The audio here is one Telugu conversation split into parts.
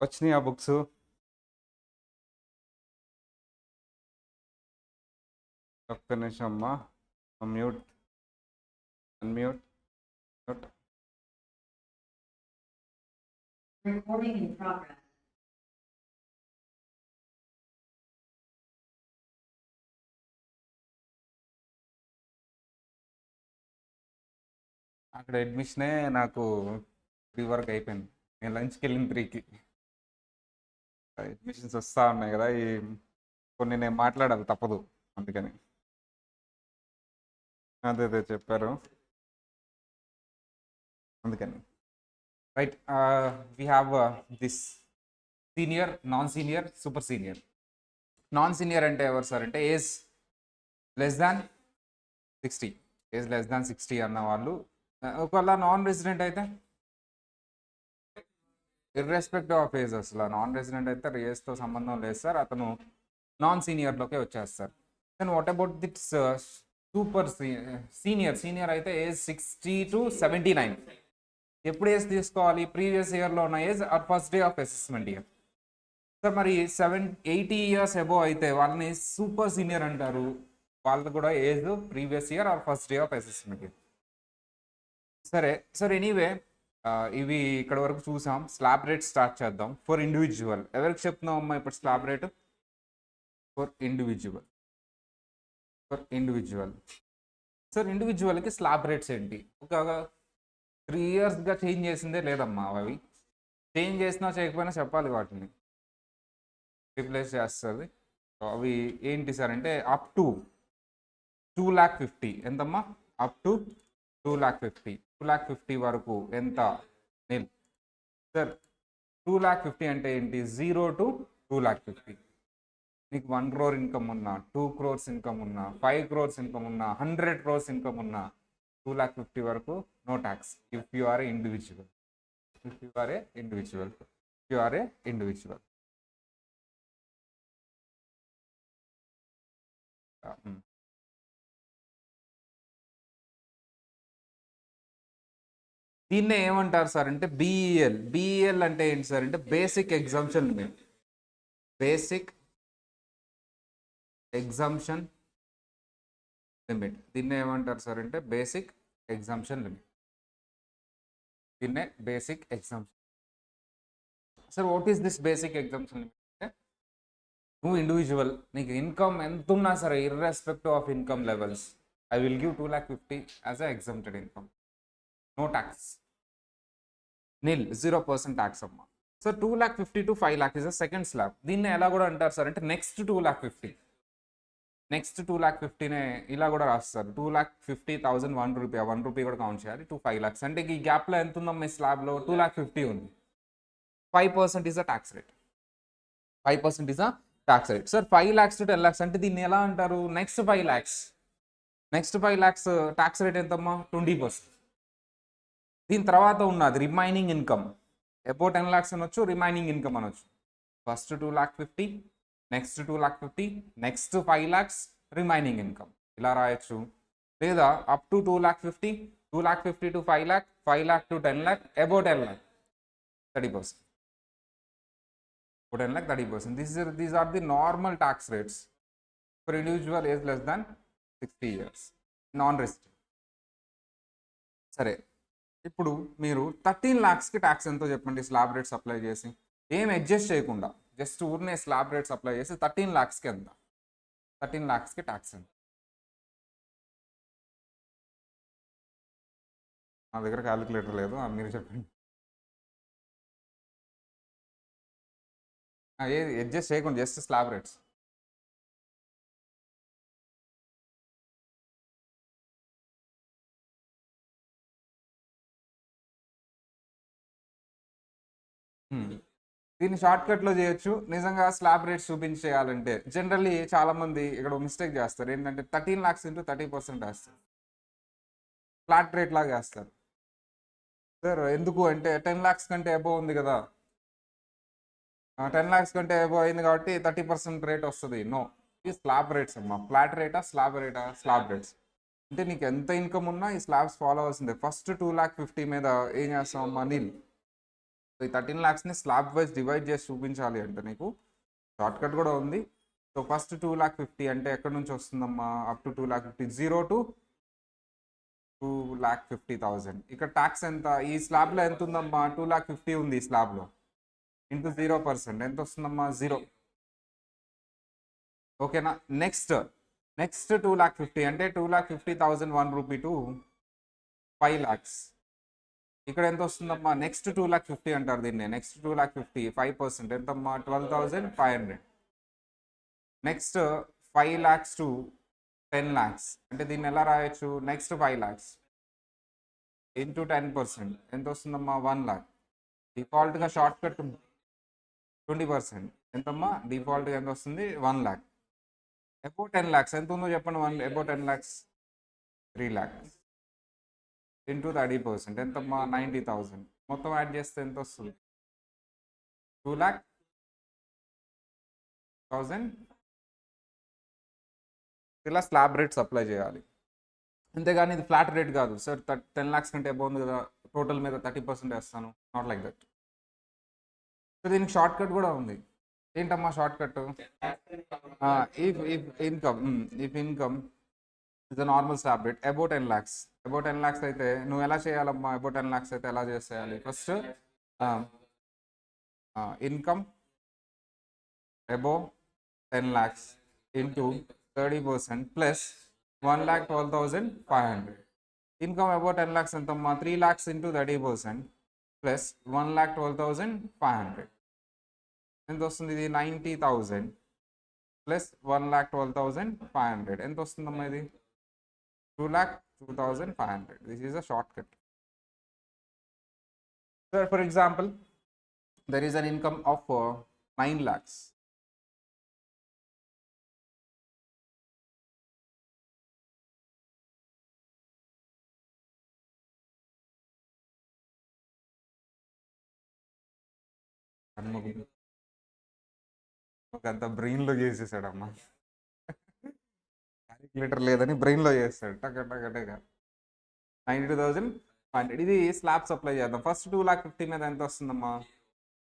వచ్చినాయి ఆ బుక్స్. ఒక్క నిమిషం అమ్మా. Mute, unmute, mute. Recording in progress. అక్కడ అడ్మిషనే నాకు 3 వరకు అయిపోయింది. నేను లంచ్కి వెళ్ళిన 3కి. అడ్మిషన్స్ వస్తూ ఉన్నాయి కదా, ఈ కొన్ని నేను మాట్లాడాలి తప్పదు అందుకని. అదే అదే చెప్పారు అందుకని. Right, we have this senior, non senior, super senior. Non senior అంటే ఎవరు సార్ అంటే age less than 60, age less than 60 అన్న వాళ్ళు. ఒకవేళ నాన్ రెసిడెంట్ అయితే ఇర్రెస్పెక్టివ్ ఆఫ్ ఏజ్, అసలు నాన్ రెసిడెంట్ అయితే ఏజ్తో సంబంధం లేదు సార్, అతను నాన్ సీనియర్లోకే వచ్చేస్తారు. Then what about this super senior? Senior అయితే ఏజ్ 60 to 79. ఎప్పుడు ఏజ్ తీసుకోవాలి? ప్రీవియస్ ఇయర్లో ఉన్న age or first day of assessment year. Sir మరి 80 years అబోవ్ అయితే వాళ్ళని సూపర్ సీనియర్ అంటారు. వాళ్ళది కూడా age previous year or first day of assessment year. సరే సార్, ఎనీవే ఇవి ఇక్కడ వరకు చూసాం. స్లాబ్ రేట్ స్టార్ట్ చేద్దాం. ఫర్ ఇండివిజువల్ ఎవరికి చెప్తున్నాం అమ్మా ఇప్పుడు slab rate? For individual. For individual sir, ఇండివిజువల్కి స్లాబ్ రేట్స్ ఏంటి? ఒక 3 yearsగా చేంజ్ చేసిందే లేదమ్మా. అవి చేంజ్ చేసినా చేయకపోయినా చెప్పాలి, వాటిని రీప్లేస్ చేస్తుంది. అవి ఏంటి సార్ అంటే అప్ టు 2,50,000. ఎంతమ్మా? Up to 2,50,000. 2,50,000 వరకు ఎంత? నిల్. సార్ 2,50,000 అంటే ఏంటి? 0 to 2,50,000. నీకు 1 crore ఇన్కమ్ ఉన్నా, 2 crores ఇన్కమ్ ఉన్నా, 5 crores ఇన్కమ్ ఉన్నా, 100 crores ఇన్కమ్ ఉన్నా, 2,50,000 వరకు no tax if you are a individual. If you are a individual. If you are a individual. దీన్నే ఏమంటారు సార్ అంటే బిఈఎల్. బిఈఎల్ అంటే ఏంటి సార్ అంటే basic exemption limit. Basic exemption limit. దీన్నే ఏమంటారు సార్ అంటే బేసిక్ ఎగ్జామ్షన్ లిమిట్. దీన్నే basic exemption. Sir what is this basic exemption limit అంటే నువ్వు ఇండివిజువల్, నీకు ఇన్కమ్ ఎంత ఉన్నా సరే irrespective of income levels, I will give 2,50,000 as a exempted income. No tax, nil, 0% tax అమ్మా. So 2,50,000 to 5,00,000 is a second slab. దీన్ని ఎలా కూడా అంటారు సార్ అంటే నెక్స్ట్ 2,50,000. నెక్స్ట్ 2,50,000నే ఇలా కూడా రాస్తారు. 2,50,000 1 రూపీ. 1 రూపీ కూడా కౌంట్ చేయాలి. 2 5 lakhs అంటే ఈ గ్యాప్లో ఎంత ఉందమ్మా? ఈ స్లాబ్లో 2,50,000 ఉంది. 5% is a tax rate. 5% is a tax rate. Sir 5 lakhs to 10 lakhs అంటే దీన్ని ఎలా అంటారు? Next 5 lakhs. Next 5 lakhs tax rate ఎంతమ్మా? 20%. దీని తర్వాత ఉన్నది రిమైనింగ్ ఇన్కమ్. అబౌవ్ 10 lakhs అనొచ్చు, రిమైనింగ్ ఇన్కమ్ అనొచ్చు. First 2,50,000, next 2,50,000, next 5 lakhs, remaining income. ఇలా రాయొచ్చు. లేదా up to 2,50,000, 2,50,000 to 5 lakh, 5 lakh to 10 lakh, above 10 lakh 30%. 10 lakh 30%. These are the normal tax rates for individual age less than 60 years. Non-resident. సరే, ఇప్పుడు మీరు 13 lakhsకి ట్యాక్స్ ఎంతో చెప్పండి స్లాబ్ రేట్స్ అప్లై చేసి. ఏం అడ్జస్ట్ చేయకుండా జస్ట్ ఊరినే స్లాబ్ రేట్స్ అప్లై చేసి 13 lakhsకి ఎంత? 13 lakhsకి ట్యాక్స్ ఎంత? నా దగ్గర క్యాలిక్యులేటర్ లేదు, మీరు చెప్పండి. ఏది అడ్జస్ట్ చేయకుండా జస్ట్ స్లాబ్ రేట్స్. దీన్ని షార్ట్ కట్లో చేయొచ్చు. నిజంగా స్లాబ్ రేట్స్ చూపించేయాలంటే జనరల్లీ చాలామంది ఇక్కడ మిస్టేక్ చేస్తారు. ఏంటంటే 13 lakhs ఇంటూ 30% వేస్తారు, ఫ్లాట్ రేట్ లాగా వేస్తారు. సార్ ఎందుకు అంటే 10 lakhs కంటే అబోవ్ ఉంది కదా, 10 lakhs కంటే అబోవ్ అయింది కాబట్టి 30% రేట్ వస్తుంది. నో, ఈ స్లాబ్ రేట్స్ అమ్మా. ఫ్లాట్ రేటా స్లాబ్ రేటా? Slab rates. అంటే నీకు ఎంత ఇన్కమ్ ఉన్నా ఈ స్లాబ్స్ ఫాలో అవ్వాల్సిందే. ఫస్ట్ 2,50,000 మీద ఏం చేస్తాం అమ్మా? నిల్. సో ఈ 13 lakhsని స్లాబ్ వైజ్ డివైడ్ చేసి చూపించాలి అంటే నీకు షార్ట్ కట్ కూడా ఉంది. సో ఫస్ట్ 2,50,000 అంటే ఎక్కడి నుంచి వస్తుందమ్మా? Up to 2,50,000, 0 to 2,50,000. ఇక్కడ ట్యాక్స్ ఎంత? ఈ స్లాబ్లో ఎంత ఉందమ్మా? 2,50,000 ఉంది ఈ స్లాబ్లో. ఇంటూ 0% ఎంత వస్తుందమ్మా? 0. ఓకేనా? నెక్స్ట్ 2,50,000 అంటే 2,50,000 1 రూపీ టు 5 lakhs. ఇక్కడ ఎంత వస్తుందమ్మా? నెక్స్ట్ 2,50,000 అంటారు దీన్ని. నెక్స్ట్ 2,50,000 5% ఎంతమ్మా? 12,500. నెక్స్ట్ 5 lakhs టు 10 lakhs అంటే దీన్ని ఎలా రాయొచ్చు? నెక్స్ట్ 5 lakhs ఇంటూ 10% ఎంత వస్తుందమ్మా? 1 lakh. డిఫాల్ట్గా షార్ట్ కట్ 20% ఎంతమ్మా? డిఫాల్ట్గా ఎంత వస్తుంది? 1 lakh. అబౌ 10 lakhs ఎంత ఉందో చెప్పండి. అబౌ 10 lakhs 3 lakhs ఇంటూ 30% ఎంతమ్మా? 90,000. మొత్తం యాడ్ చేస్తే ఎంత వస్తుంది? 2,00,000. ఇలా స్లాబ్ రేట్స్ అప్లై చేయాలి. అంతేగాని ఇది ఫ్లాట్ రేట్ కాదు సార్. 10 lakhs కంటే అబౌవ్ ఉంది కదా, టోటల్ మీద 30% వేస్తాను. Not like that. సో దీనికి షార్ట్ కట్ కూడా ఉంది. ఏంటమ్మా short cut? If income is the normal slab rate above 10 lakhs. Above 10 lakhs అయితే నువ్వు ఎలా చేయాలమ్మా? అబౌ 10 lakhs అయితే ఎలా చేసేయాలి? First income above 10 lakhs into 30% plus 1,12,500. Income above 10 lakhs ఎంతమ్మా? 3 lakhs ఇంటూ 30% ప్లస్ 1,12,500 ఎంత వస్తుంది? ఇది 90,000 ప్లస్ 1,12,500 ఎంత వస్తుందమ్మా? ఇది 2,02,500. This is a short cut. So for example, there is an income of 9 lakhs. అంత బ్రెయిన్లో చేసేసాడమ్మా. క్యాలిక్యులేటర్ లేదని బ్రెయిన్లో చేస్తాడు. టక 92,500. ఇది స్లాబ్స్ అప్లై చేద్దాం. ఫస్ట్ 2,50,000 మీద ఎంత వస్తుందమ్మా?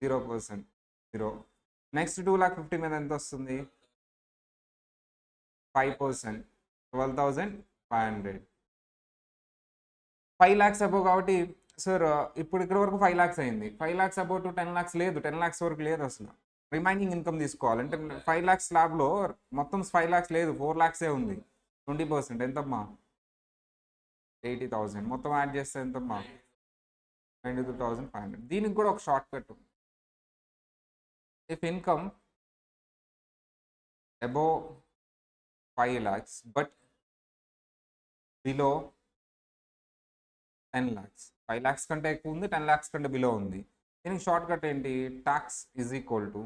0%. 0. నెక్స్ట్ 2,50,000 మీద ఎంత వస్తుంది? 5%. 12,500. 5 lakhs అబౌవ్ కాబట్టి సార్ ఇప్పుడు ఇక్కడ వరకు 5 lakhs అయింది. 5 lakhs అబౌవ్ టు 10 lakhs లేదు. 10 lakhs వరకు లేదు అసలు. రిమైనింగ్ ఇన్కమ్ తీసుకోవాలి అంటే 5 lakhs స్లాబ్లో మొత్తం 5 lakhs లేదు, 4 lakhs ఉంది. 20% ఎంతమ్మా? 80,000. మొత్తం యాడ్ చేస్తే ఎంతమ్మా? 92,500. దీనికి కూడా ఒక short cut. If income above 5 lakhs but below 10 lakhs. 5 lakhs కంటే ఎక్కువ ఉంది, 10 lakhs కంటే బిలో ఉంది. దీనికి షార్ట్ కట్ ఏంటి? Tax is equal to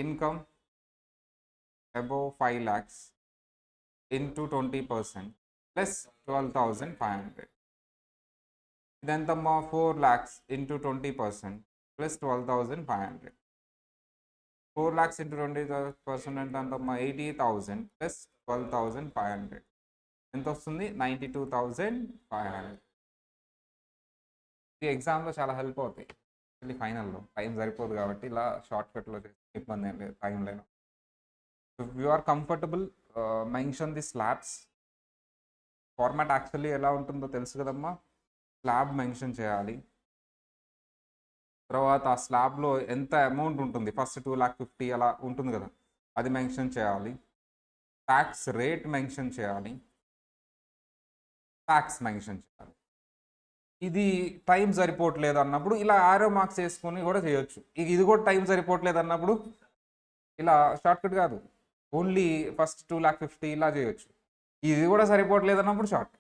income above 5 lakhs into 20% plus 12,500. ఇదెంతమ్మా? 4 lakhs into 20% plus 12,500. 4 lakhs into 20% అంటే ఎంతమ్మా? 80,000 ప్లస్ 12,500 ఎంత వస్తుంది? 92,500. ఈ ఎగ్జామ్లో చాలా హెల్ప్ అవుతాయి. మళ్ళీ ఫైనల్లో టైం సరిపోదు కాబట్టి ఇలా షార్ట్ కట్లో ఇబ్బంది ఏం లేదు టైం లేను. If you are comfortable mention the slabs. Format actually ఎలా ఉంటుందో తెలుసు కదమ్మా. స్లాబ్ మెన్షన్ చేయాలి, తర్వాత ఆ స్లాబ్లో ఎంత అమౌంట్ ఉంటుంది, ఫస్ట్ 2,50,000 అలా ఉంటుంది కదా, అది మెన్షన్ చేయాలి. ట్యాక్స్ రేట్ మెన్షన్ చేయాలి, ట్యాక్స్ మెన్షన్ చేయాలి. ఇది టైం సరిపోవట్లేదు అన్నప్పుడు ఇలా ఆరో మార్క్స్ వేసుకొని కూడా చేయొచ్చు. ఇది కూడా టైం సరిపోవట్లేదు అన్నప్పుడు ఇలా షార్ట్కట్ కాదు, ఓన్లీ ఫస్ట్ 2,50,000 ఇలా చేయొచ్చు. ఇది కూడా సరిపోవట్లేదు అన్నప్పుడు short,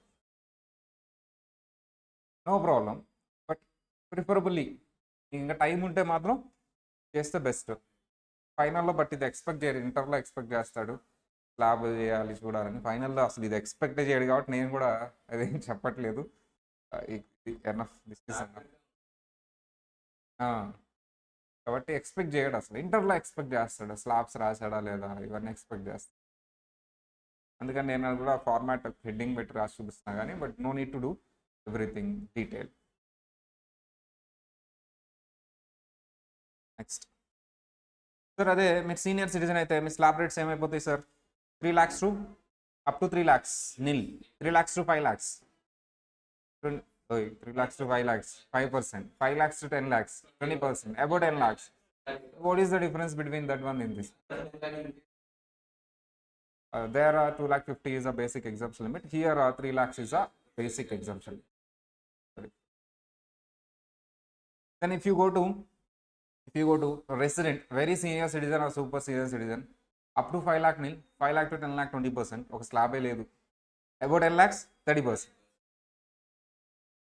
no problem. But preferably ఇంకా టైం ఉంటే మాత్రం చేస్తే బెస్ట్. ఫైనల్లో బట్ ఇది ఎక్స్పెక్ట్ చేయరు, ఇంటర్లో ఎక్స్పెక్ట్ చేస్తాడు స్లాబ్ చేయాలి చూడాలని. ఫైనల్లో అసలు ఇది ఎక్స్పెక్ట్ చేయడు కాబట్టి నేను కూడా అదేం చెప్పట్లేదు. ఎనఫ్ డిస్కషన్ కాబట్టి ఎక్స్పెక్ట్ చేయడు, అసలు ఇంటర్లో ఎక్స్పెక్ట్ చేస్తాడు స్లాబ్స్ రాశాడా లేదా ఇవన్నీ ఎక్స్పెక్ట్ చేస్తాడు. అందుకని నేను కూడా ఫార్మాట్ హెడ్డింగ్ పెట్టి రాసి చూపిస్తున్నా కానీ but no need to do everything detail. Next sir అదే మీరు సీనియర్ సిటిజన్ అయితే మీ స్లాబ్ రేట్స్ ఏమైపోతాయి sir 3 lakhs to up to 3 lakhs nil 3 lakhs to 5 lakhs 3 lakhs to 5 lakhs 5%, 5 lakhs to 10 lakhs 20%, about 10 lakhs. What is the difference between that one in this? There are 2 lakh 50 is a basic exemption limit. Here 3 lakhs is a basic exemption. Sorry. Then if you go to resident, very senior citizen or super senior citizen, up to 5 lakh nil, 5 lakh to 10 lakh 20%, ఒక స్లాబే లేదు. About 10 lakhs 30%.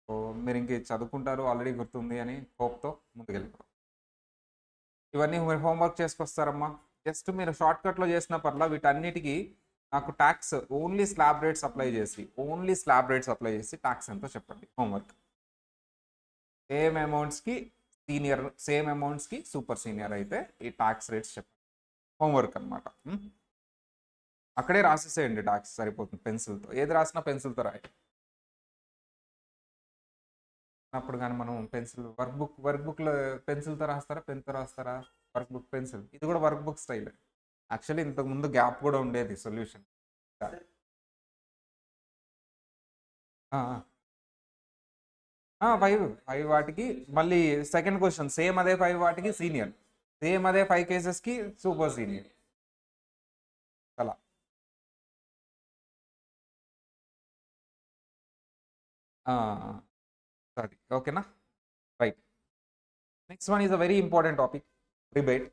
సో మీరు ఇంక చదువుకుంటారు ఆల్రెడీ గుర్తుంది అని హోప్తో ముందుకెళ్ళిపోతాం. ఇవన్నీ మీరు హోంవర్క్ చేసుకొస్తారమ్మా. జస్ట్ మీరు షార్ట్కట్లో చేసిన పర్లా వీటన్నిటికీ నాకు tax only slab rates apply చేసి ట్యాక్స్ ఎంతో చెప్పండి. హోంవర్క్ సేమ్ అమౌంట్స్కి సీనియర్, సేమ్ అమౌంట్స్కి సూపర్ సీనియర్ అయితే ఈ ట్యాక్స్ రేట్స్ చెప్పండి. హోంవర్క్ అనమాట. అక్కడే రాసేసేయండి ట్యాక్స్, సరిపోతుంది. పెన్సిల్తో ఏది రాసినా పెన్సిల్తో రాయండి. అప్పుడు కానీ మనం పెన్సిల్ వర్క్ బుక్లో పెన్సిల్తో రాస్తారా, పెన్తో రాస్తారా? వర్క్ బుక్ పెన్సిల్, ఇది కూడా వర్క్ బుక్ స్టైల్. యాక్చువల్లీ ఇంతకుముందు గ్యాప్ కూడా ఉండేది సొల్యూషన్. 5 వాటికి మళ్ళీ సెకండ్ క్వశ్చన్ సేమ్ అదే 5 వాటికి సీనియర్, సేమ్ అదే 5 కేసెస్కి సూపర్ సీనియర్. అలా సరే, ఓకేనా? Right. Next one is a very important topic, rebate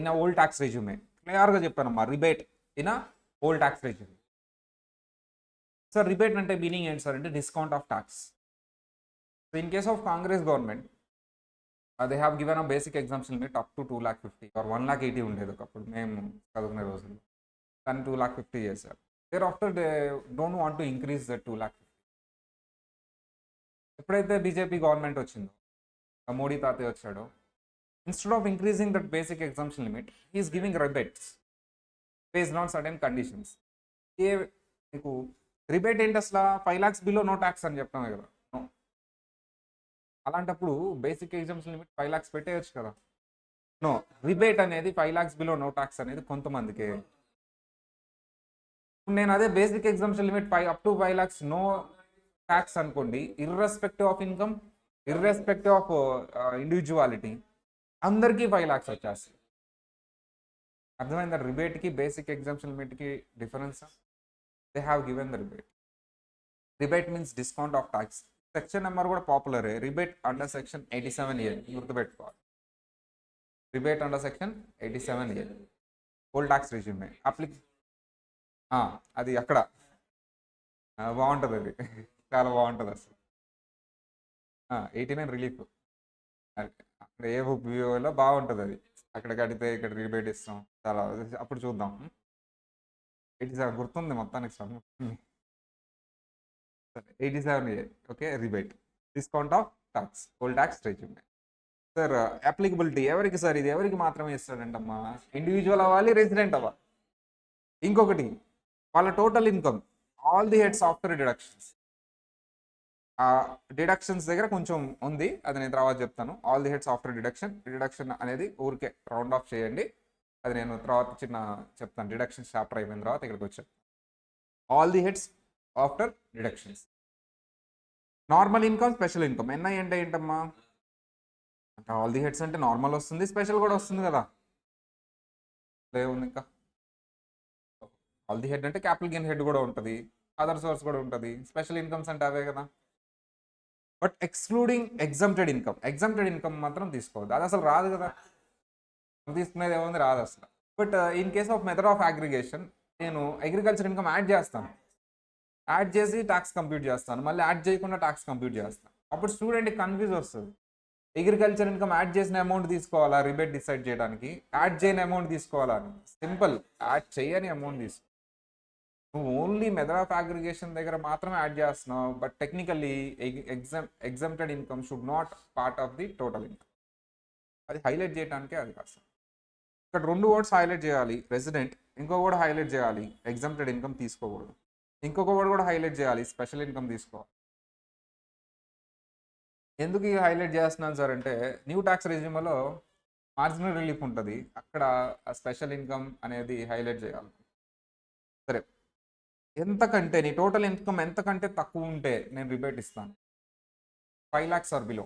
in a old tax regime. క్లియర్గా చెప్పానమ్మా, rebate in a old tax regime. Sir rebate అంటే మీనింగ్ ఏంటి సార్ అంటే discount of tax. So in case of Congress government they have given a basic exemption limit up to 2,50,000 or 1,80,000 ఉండేది ఒకప్పుడు మేము చదువుకునే రోజుల్లో. దాన్ని 2,50,000 చేశారు. Thereafter they don't want to increase the 2,50,000. ఎప్పుడైతే బీజేపీ గవర్నమెంట్ వచ్చిందో, మోడీ తాతయ్య వచ్చాడో, instead of increasing that basic exemption limit he is giving rebates based on certain conditions. మీకు రిబేట్ ఏంటి అసలు? 5 lakhs బిలో నో ట్యాక్స్ అని చెప్తామే కదా. అలాంటప్పుడు బేసిక్ ఎగ్జామ్షన్ లిమిట్ 5 lakhs పెట్టేయచ్చు కదా. నో, రిబేట్ అనేది 5 lakhs బిలో నో ట్యాక్స్ అనేది కొంతమందికి. నేను అదే basic exemption limit up to 5 lakhs no tax అనుకోండి, irrespective of income, irrespective of individuality, అందరికీ 5 lakhs వచ్చేస్తాయి. అర్థమైందా? రిబేట్కి బేసిక్ ఎగ్జామ్షన్ లిమిట్కి difference. They have given the rebate. Rebate means discount of tax. Section number కూడా పాపులరే, రిబేట్ అండర్ సెక్షన్ 87A, గుర్తుపెట్టుకోవాలి. Rebate under section 87A old tax regime అది అక్కడ బాగుంటుంది. అది చాలా బాగుంటుంది అసలు. 89 రిలీఫ్ అక్కడ ఏ ఉపయోగంలో బాగుంటుంది. అది అక్కడ కడితే ఇక్కడ రిబేట్ ఇస్తాం. చాలా అప్పుడు చూద్దాం. 87 గుర్తుంది మొత్తానికి. 87A okay. Rebate discount of tax old tax regime. Sir applicability ఎవరికి సార్? ఇది ఎవరికి మాత్రమే ఇస్తాడంటమ్మా? ఇండివిజువల్ అవ్వాలి, రెసిడెంట్ అవ్వాలి. ఇంకొకటి వాళ్ళ total income, all the heads after deductions. Deductions దగ్గర కొంచెం ఉంది, అది నేను తర్వాత చెప్తాను. All the heads after deduction అనేది ఊరికే రౌండ్ ఆఫ్ చేయండి, అది నేను తర్వాత చిన్న చెప్తాను. డిడక్షన్స్ చాప్టర్ అయిపోయిన తర్వాత ఇక్కడికి వచ్చాను. All the heads after deductions. Normal income, special income. NI అంటే ఏంటమ్మా? అంటే ఆల్ ది హెడ్స్ అంటే నార్మల్ వస్తుంది, స్పెషల్ కూడా వస్తుంది కదా. ఏముంది ఇంకా? ఆల్ ది హెడ్ అంటే క్యాపిటల్ గెయిన్ హెడ్ కూడా ఉంటుంది, అదర్ సోర్స్ కూడా ఉంటుంది. స్పెషల్ ఇన్కమ్స్ అంటే అవే కదా. బట్ ఎక్స్క్లూడింగ్ ఎగ్జంప్టెడ్ ఇన్కమ్ మాత్రం తీసుకోవద్దు, అది అసలు రాదు కదా. తీసుకునేది ఏముంది, రాదు అసలు. But in case of method of aggregation నేను అగ్రికల్చర్ ఇన్కమ్ యాడ్ చేస్తాను, యాడ్ చేసి ట్యాక్స్ కంప్యూట్ చేస్తాను, మళ్ళీ యాడ్ చేయకుండా ట్యాక్స్ కంప్యూట్ చేస్తాను. అప్పుడు స్టూడెంట్కి కన్ఫ్యూజ్ వస్తుంది. అగ్రికల్చర్ ఇన్కమ్ యాడ్ చేసిన అమౌంట్ తీసుకోవాలా రిబేట్ డిసైడ్ చేయడానికి, యాడ్ చేయని అమౌంట్ తీసుకోవాలా అని? సింపుల్, యాడ్ చేయని అమౌంట్ తీసుకో. నువ్వు ఓన్లీ మెథడ్ ఆఫ్ అగ్రిగేషన్ దగ్గర మాత్రమే యాడ్ చేస్తున్నావు, but technically exempted income should not part of the total income. అది హైలైట్ చేయడానికే అది కాదు. ఇక్కడ 2 వర్డ్స్ హైలైట్ చేయాలి, రెసిడెంట్. ఇంకో వర్డ్ హైలైట్ చేయాలి, ఎగ్జంప్టెడ్ ఇన్కమ్ తీసుకోకూడదు. ఇంకొక వర్డ్ కూడా హైలైట్ చేయాలి, స్పెషల్ ఇన్కమ్ తీసుకోవాలి. ఎందుకు హైలైట్ చేస్తున్నాను సార్ అంటే న్యూ ట్యాక్స్ రెజ్యూమేలో మార్జినల్ రిలీఫ్ ఉంటుంది, అక్కడ స్పెషల్ ఇన్కమ్ అనేది హైలైట్ చేయాలి. సరే, ఎంతకంటే నీ టోటల్ ఇన్కమ్ ఎంతకంటే తక్కువ ఉంటే నేను రిబేట్ ఇస్తాను. 5 lakhs or below,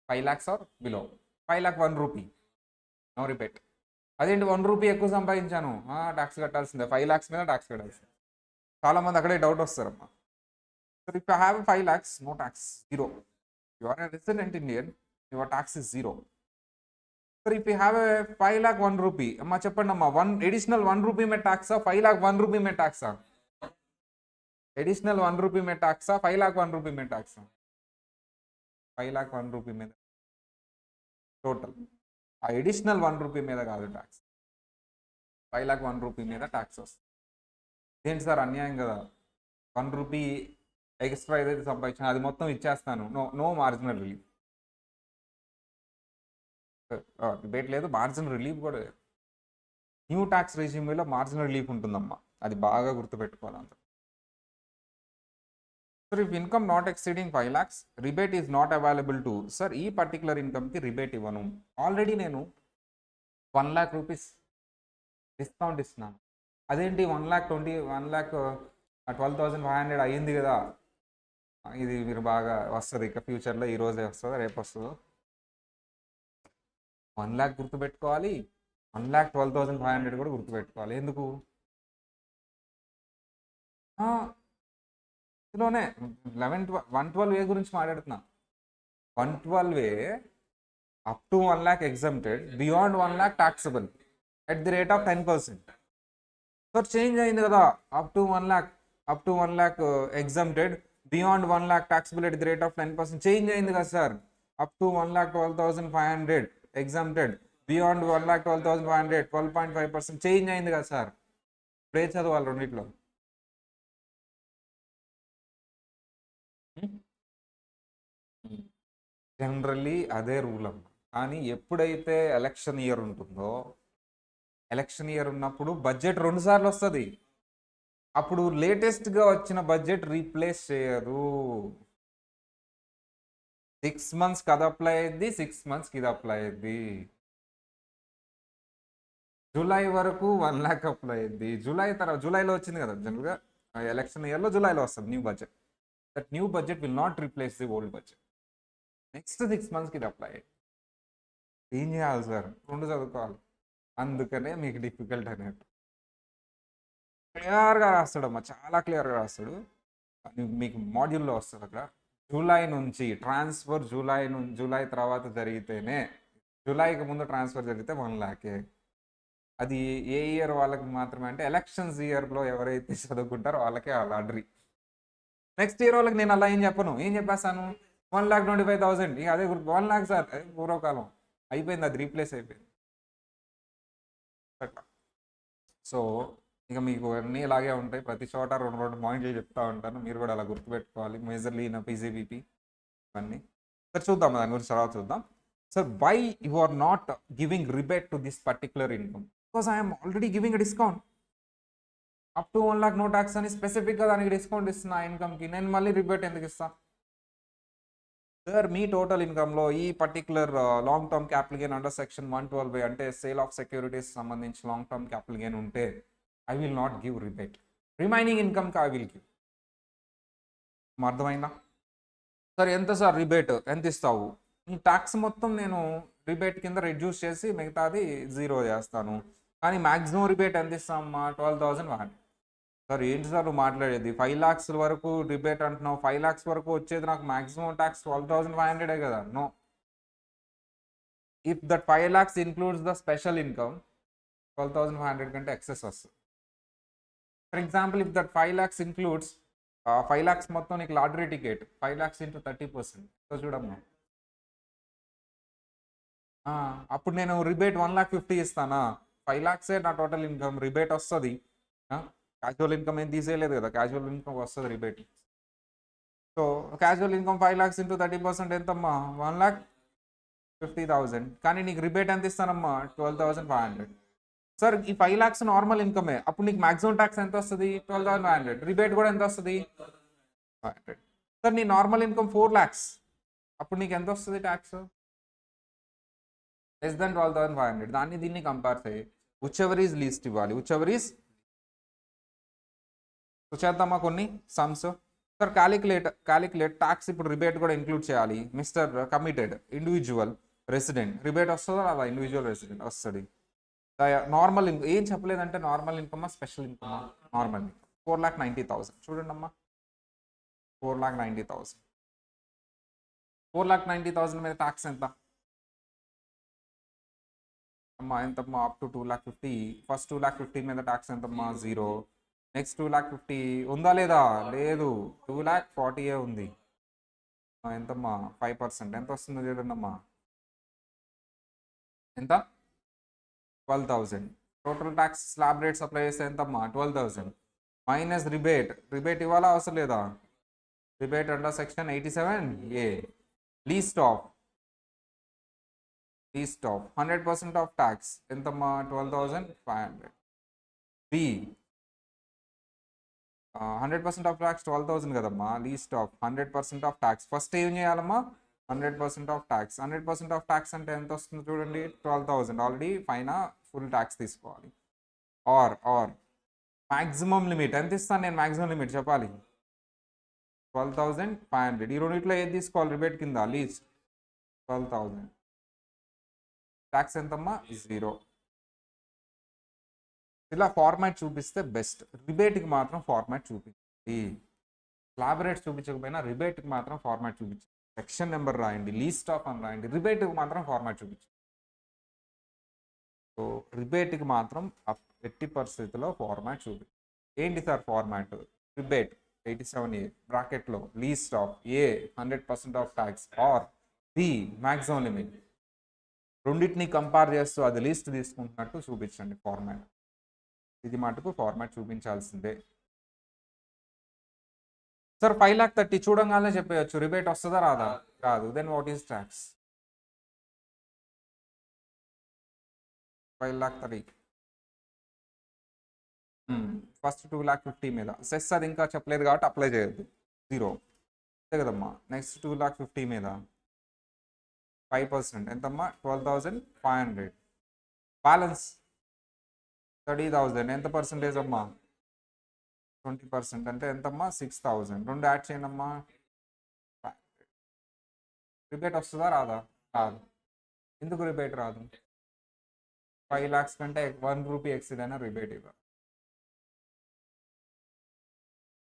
5 lakhs or below, 5 lakh 1 rupee, no rebate. అదేంటి 1 rupee ఎక్కువ సంపాదించాను, ట్యాక్స్ కట్టాల్సిందే, 5 lakhs మీద ట్యాక్స్ కట్టాల్సిందే. చాలా మంది అక్కడే డౌట్ వస్తారమ్మా. So if you have 5 lakhs, no tax, zero. You are a resident Indian, your tax is zero. So if you have a 5 lakh 1 rupee, అమ్మా చెప్పండి అమ్మా, ఎడిషనల్ 1 rupee में टैक्स, 5 lakh 1 rupee में टैक्स, एडिशनल 1 rupee में टैक्स, 5 lakh 1 rupee में टैक्स, 5 lakh 1 rupee మీద టోటల్. ఆ ఎడిషనల్ 1 rupee మీద కాదు ట్యాక్స్, 5 lakh 1 rupee మీద ట్యాక్స్ వస్తుంది. ఏంటి సార్ అన్యాయం కదా, 1 rupee ఎక్స్ట్రా ఏదైతే సంపాదించాను అది మొత్తం ఇచ్చేస్తాను, నో మార్జినల్ రిలీఫ్. డిబేట్ లేదు, మార్జినల్ రిలీఫ్ కూడా లేదు. న్యూ ట్యాక్స్ రెజ్యూమ్లో మార్జినల్ రిలీఫ్ ఉంటుందమ్మా, అది బాగా గుర్తుపెట్టుకోవాలి అంత. Sir if income not exceeding 5 lakhs, rebate is not available to. Sir ఈ పర్టికులర్ ఇన్కమ్కి రిబేట్ ఇవ్వను, ఆల్రెడీ నేను 1 lakh rupees డిస్కౌంట్ ఇస్తున్నాను. అదేంటి 1,12,500 అయ్యింది కదా, ఇది మీరు బాగా వస్తుంది ఇక ఫ్యూచర్లో, ఈ రోజే వస్తుందో రేపు వస్తుందో. 1 lakh గుర్తుపెట్టుకోవాలి, 1,12,500 కూడా గుర్తుపెట్టుకోవాలి. ఎందుకు? ఇందులోనే 112A గురించి మాట్లాడుతున్నా. 112A up to 1 lakh exempted, beyond 1 lakh taxable at the rate of 10%. So change అయింది కదా, up to 1 lakh exempted, beyond 1 lakh taxable at the rate of 10%. Change అయింది కదా sir, up to 1,12,500 exempted, beyond 1,12,500 12.5% change అయింది కదా సార్. ఇప్పుడే చదవాలి రెండిట్లో. జనరల్లీ అదే రూల్ అమ్మ, కానీ ఎప్పుడైతే ఎలక్షన్ ఇయర్ ఉంటుందో, ఎలక్షన్ ఇయర్ ఉన్నప్పుడు బడ్జెట్ 2 సార్లు వస్తుంది, అప్పుడు లేటెస్ట్గా వచ్చిన బడ్జెట్ రీప్లేస్ చేయరు. 6 months అది అప్లై అయ్యింది, 6 monthsకి ఇది అప్లై అయ్యింది. జూలై వరకు 1 lakh అప్లై అయ్యింది, జూలైలో వచ్చింది కదా జనరల్గా, ఎలక్షన్ ఇయర్లో జూలైలో వస్తుంది new budget. That new budget will not replace the old budget. Next 6 monthsకి ఇది అప్లై అయ్యింది. ఏం చేయాలి సార్, 2 చదువుకోవాలి. అందుకనే మీకు డిఫికల్ట్ అనేది. క్లియర్గా రాస్తాడమ్మా, చాలా క్లియర్గా రాస్తాడు, మీకు మాడ్యూల్లో వస్తుంది అక్కడ. జూలై నుంచి ట్రాన్స్ఫర్, జూలై తర్వాత జరిగితేనే, జూలైకి ముందు ట్రాన్స్ఫర్ జరిగితే 1 lakh. అది ఏ ఇయర్ వాళ్ళకి మాత్రమే అంటే ఎలక్షన్స్ ఇయర్లో ఎవరైతే చదువుకుంటారో వాళ్ళకే ఆ లాటరీ. నెక్స్ట్ ఇయర్ వాళ్ళకి నేను అలా ఏం చెప్పను, ఏం చెప్పేస్తాను, 1,25,000, ఇక అదే 1 lakh సార్, పూర్వకాలం అయిపోయింది, అది రీప్లేస్ అయిపోయింది అట్లా. సో ఇక మీకు అన్నీ ఇలాగే ఉంటాయి, ప్రతి చోట 2 పాయింట్లు చెప్తా ఉంటాను, మీరు కూడా అలా గుర్తుపెట్టుకోవాలి. మేజర్లీ నా పీజీబీపీ ఇవన్నీ. సార్ చూద్దాం, దాని గురించి తర్వాత చూద్దాం. Sir why you are not giving rebate to this particular income? Because I'm already giving a discount. Up to 1 lakh no tax అని స్పెసిఫిక్గా దానికి డిస్కౌంట్ ఇస్తున్నా ఆ ఇన్కమ్కి, నేను మళ్ళీ రిబేట్ ఎందుకు ఇస్తాను? సార్ మీ టోటల్ ఇన్కమ్లో ఈ particular long term capital gain under section 112 అంటే సేల్ ఆఫ్ సెక్యూరిటీస్ సంబంధించి లాంగ్ టర్మ్ క్యాపిటల్ గెయిన్ ఉంటే I will not give rebate, remaining ఇన్కమ్కి ఐ విల్ గివ్. అర్థమైందా సార్? ఎంత సార్ రిబేట్ ఎంత ఇస్తావు? ఈ ట్యాక్స్ మొత్తం నేను రిబేట్ కింద రెడ్యూస్ చేసి మిగతాది జీరో చేస్తాను, కానీ మ్యాక్సిమం రిబేట్ ఎంత ఇస్తామమ్మా? 12,100. సార్ ఏంటి సార్ నువ్వు మాట్లాడేది, 5 lakhs వరకు రిబేట్ అంటున్నావు, 5 lakhs వరకు వచ్చేది నాకు మ్యాక్సిమం ట్యాక్స్ 12,500 కదా? No, if that 5 lakhs includes the special income, 12,500 కంటే ఎక్సెస్ వస్తుంది. For example if that 5 lakhs includes 5 lakhs మొత్తం నీకు lottery ticket, 5 lakhs into 30%, so చూడమ్మా, అప్పుడు నేను రిబేట్ 1,50,000 ఇస్తానా? 5 lakhs నా టోటల్ ఇన్కమ్, రిబేట్ వస్తుంది. క్యాజువల్ ఇన్కమ్ ఏం తీసేయలేదు కదా, క్యాజువల్ ఇన్కమ్ వస్తుంది rebate. So casual income 5 lakhs into 30% ఎంతమ్మా? 1,50,000. కానీ నీకు రిబేట్ ఎంత ఇస్తానమ్మా? 12,500. సార్ ఈ 5 lakhs నార్మల్ ఇన్కమే, అప్పుడు నీకు మ్యాక్సిమం ట్యాక్స్ ఎంత వస్తుంది? 12,500. రిబేట్ కూడా ఎంత వస్తుంది? 500. సార్ నీ నార్మల్ ఇన్కమ్ 4 lakhs, అప్పుడు నీకు ఎంత వస్తుంది ట్యాక్స్? లెస్ దెన్ 12,500 దాన్ని దీన్ని కంపేర్ చేయి. విచ్ ఎవర్ ఈజ్ లీస్ట్ ఇవ్వాలి. విచ్ ఎవర్ ఈజ్ చేద్దామా కొన్ని సమ్స్. సార్ క్యాలిక్యులేట్ ట్యాక్స్ ఇప్పుడు రిబేట్ కూడా ఇంక్లూడ్ చేయాలి. Mister committed individual resident rebate వస్తుందో అలా ఇండివిజువల్ రెసిడెంట్ వస్తుంది. నార్మల్ ఏం చెప్పలేదంటే normal income special income normal income 4,90,000 చూడండి అమ్మా 4,90,000 4,90,000 మీద ట్యాక్స్ ఎంత అమ్మా ఎంతమ్మా అప్ టు 2,50,000 ఫస్ట్ 2,50,000 మీద ట్యాక్స్ ఎంతమ్మా 0. నెక్స్ట్ 2,50,000 ఉందా లేదా లేదు 2,40,000 ఉంది. ఎంతమ్మా 5% ఎంత వస్తుందో చూడండి అమ్మా ఎంత 12,000. Total tax slab rates apply చేస్తే ఎంతమ్మా 12,000 మైనస్ రిబేట్ ఇవ్వాలా అవసరం లేదా. Rebate under section 87A least of 100% of tax ఎంతమ్మా 12,500. బి 100% ఆఫ్ ట్యాక్స్ 12,000 కదమ్మా. Least of 100% of tax first ఏం చేయాలమ్మా 100% ఆఫ్ ట్యాక్స్. 100% ఆఫ్ ట్యాక్స్ అంటే ఎంత వస్తుందో చూడండి 12,000 ఆల్రెడీ పైన ఫుల్ ట్యాక్స్ తీసుకోవాలి. ఆర్ మ్యాక్సిమం లిమిట్ ఎంత ఇస్తాను నేను మ్యాక్సిమం లిమిట్ చెప్పాలి 12,500. ఈ రెండిట్లో ఏది తీసుకోవాలి రిబేట్ కింద లీస్ట్ 12,000 ట్యాక్స్ ఎంతమ్మా 0. ఇలా ఫార్మాట్ చూపిస్తే బెస్ట్. రిబేట్కి మాత్రం ఫార్మాట్ చూపించండి. స్లాబ్ రేట్స్ చూపించకపోయినా రిబేట్కి మాత్రం ఫార్మాట్ చూపించండి. సెక్షన్ నెంబర్ రాయండి లీస్ట్ ఆఫ్ అని రాయండి. రిబేట్కి మాత్రం ఫార్మాట్ చూపించండి. సో రిబేట్కి మాత్రం ఎట్టి పరిస్థితిలో ఫార్మాట్ చూపించండి. ఏంటి సార్ ఫార్మాట్ రిబేట్ 87A బ్రాకెట్లో least of a 100% of tax or B maximum limit రెండింటిని కంపేర్ చేస్తూ అది లీస్ట్ తీసుకుంటున్నట్టు చూపించండి ఫార్మాట్. ఇది మటుకు ఫార్మాట్ చూపించాల్సిందే. సార్ 5,30,000 చూడంగానే చెప్పేయచ్చు రిబేట్ వస్తుందా రాదా రాదు. Then what is tax 5,30,000 first 2,50,000 మీద సెస్ అది ఇంకా చెప్పలేదు కాబట్టి అప్లై చేయొద్దు 0 అంతే కదమ్మా. నెక్స్ట్ 2,50,000 మీద 5% ఎంతమ్మా 12,500. బ్యాలెన్స్ 30,000 ఎంత పర్సెంటేజ్ అమ్మా 20% అంటే ఎంతమ్మా 6,000. రెండు యాడ్ చేయండి అమ్మా. రిబేట్ వస్తుందా రాదా రాదు. ఎందుకు రిబేట్ రాదు 5 lakhs కంటే 1 రూపీ ఎక్సిడ్ అయినా రిబేట్ ఇవ్వాలి.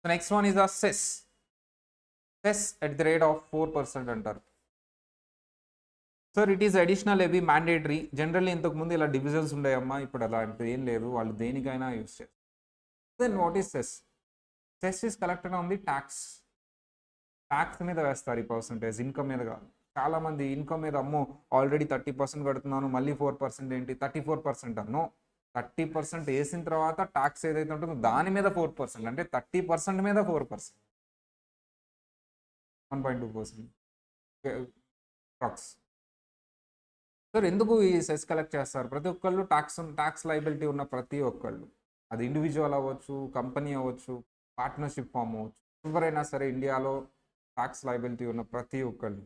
Next one is cess at the rate of 4% అంటారు. Sir it is additional levy mandatory. Generally ఇంతకుముందు ఇలా డివిజన్స్ ఉండేయమ్మా ఇప్పుడు అలాంటిది ఏం లేదు. వాళ్ళు దేనికైనా యూజ్ చేస్తారు. Then what is cess is collected on the tax మీద వేస్తారు ఈ పర్సంటేజ్ ఇన్కమ్ మీద కాదు. చాలామంది ఇన్కమ్ మీద అమ్మో ఆల్రెడీ 30% కడుతున్నాను మళ్ళీ 4% ఏంటి 34% అన్నో 30% వేసిన తర్వాత ట్యాక్స్ ఏదైతే ఉంటుందో దాని మీద 4% అంటే 30% మీద 4% 1.2% ట్రాక్స్. సార్ ఎందుకు ఈ సెస్ కలెక్ట్ చేస్తారు ప్రతి ఒక్కళ్ళు ట్యాక్స్ లైబిలిటీ ఉన్న ప్రతి ఒక్కళ్ళు అది ఇండివిజువల్ అవ్వచ్చు కంపెనీ అవ్వచ్చు పార్ట్నర్షిప్ ఫామ్ అవ్వచ్చు ఎవరైనా సరే ఇండియాలో ట్యాక్స్ లైబిలిటీ ఉన్న ప్రతి ఒక్కళ్ళు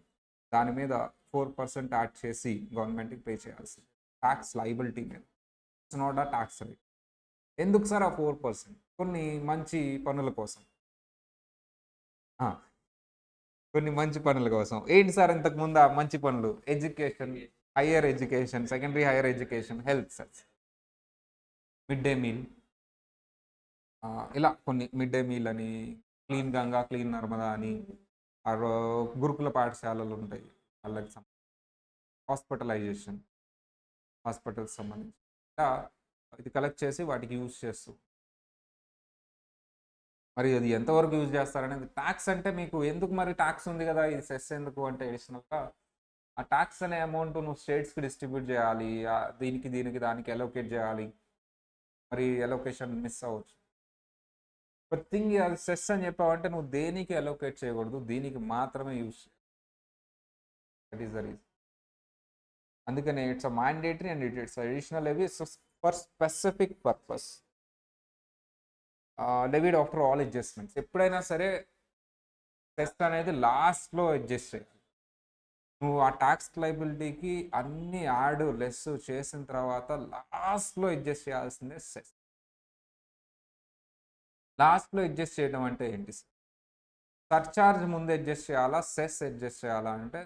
దాని మీద 4% యాడ్ చేసి గవర్నమెంట్కి పే చేయాల్సింది ట్యాక్స్ లైబిలిటీ మీద. It's not a tax rate. ఎందుకు సార్ ఆ 4% కొన్ని మంచి పనుల కోసం ఏంటి సార్ ఇంతకుముందు ఆ మంచి పనులు education higher education secondary higher education health service mid day meal ఇలా కొన్ని మిడ్ డే మీల్ అని క్లీన్ గంగా క్లీన్ నర్మదా అని గురుకుల పాఠశాలలు ఉంటాయి వాళ్ళకి హాస్పిటల్స్ సంబంధించి ఇలా ఇది కలెక్ట్ చేసి వాటికి యూజ్ చేస్తూ మరి అది ఎంతవరకు యూజ్ చేస్తారనేది ట్యాక్స్ అంటే మీకు ఎందుకు మరి ట్యాక్స్ ఉంది కదా ఇది సెస్ ఎందుకు అంటే అడిషనల్గా ఆ ట్యాక్స్ అనే అమౌంట్ నువ్వు స్టేట్స్కి డిస్ట్రిబ్యూట్ చేయాలి దీనికి దానికి అలోకేట్ చేయాలి మరి అలోకేషన్ మిస్ అవ్వచ్చు. బట్ థింగ్ అది సెస్ అని చెప్పావంటే నువ్వు దేనికి అలోకేట్ చేయకూడదు దీనికి మాత్రమే యూజ్ చేయాలి. That is the reason. అందుకనే it's a mandatory and it's additional levy for specific purpose levied after all adjustments. ఎప్పుడైనా సరే సెస్ అనేది లాస్ట్లో అడ్జస్ట్ చేయాలి. నువ్వు ఆ ట్యాక్స్ లైబిలిటీకి అన్ని యాడ్ లెస్ చేసిన తర్వాత లాస్ట్లో అడ్జస్ట్ చేయాల్సిందే సెస్. లాస్ట్లో అడ్జస్ట్ చేయడం అంటే ఏంటి? సర్చార్జ్ ముందు అడ్జస్ట్ చేయాలా, సెస్ అడ్జస్ట్ చేయాలా అంటే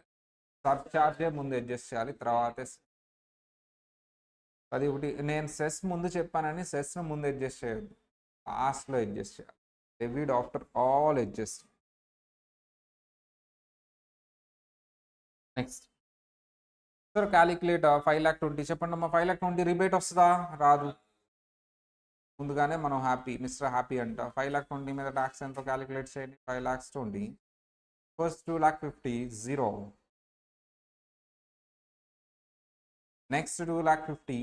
సర్చార్జే ముందు అడ్జస్ట్ చేయాలి, తర్వాతే అది ఒకటి. నేను సెస్ ముందు చెప్పానని సెస్ను ముందు అడ్జస్ట్ చేయొద్దు, లాస్ట్లో అడ్జస్ట్ చేయాలి. Debit after all adjust. Next sir calculate 5,20,000 చెప్పండి అమ్మా. 5,20,000 రిబేట్ వస్తుందా? రాదు. ముందుగానే మనం హ్యాపీ, మిస్టర్ హ్యాపీ అంట. 5,20,000 మీద ట్యాక్స్ ఎంతో క్యాలిక్యులేట్ చేయండి. 5,20,000 first 2,50,000 zero. Next 2,50,000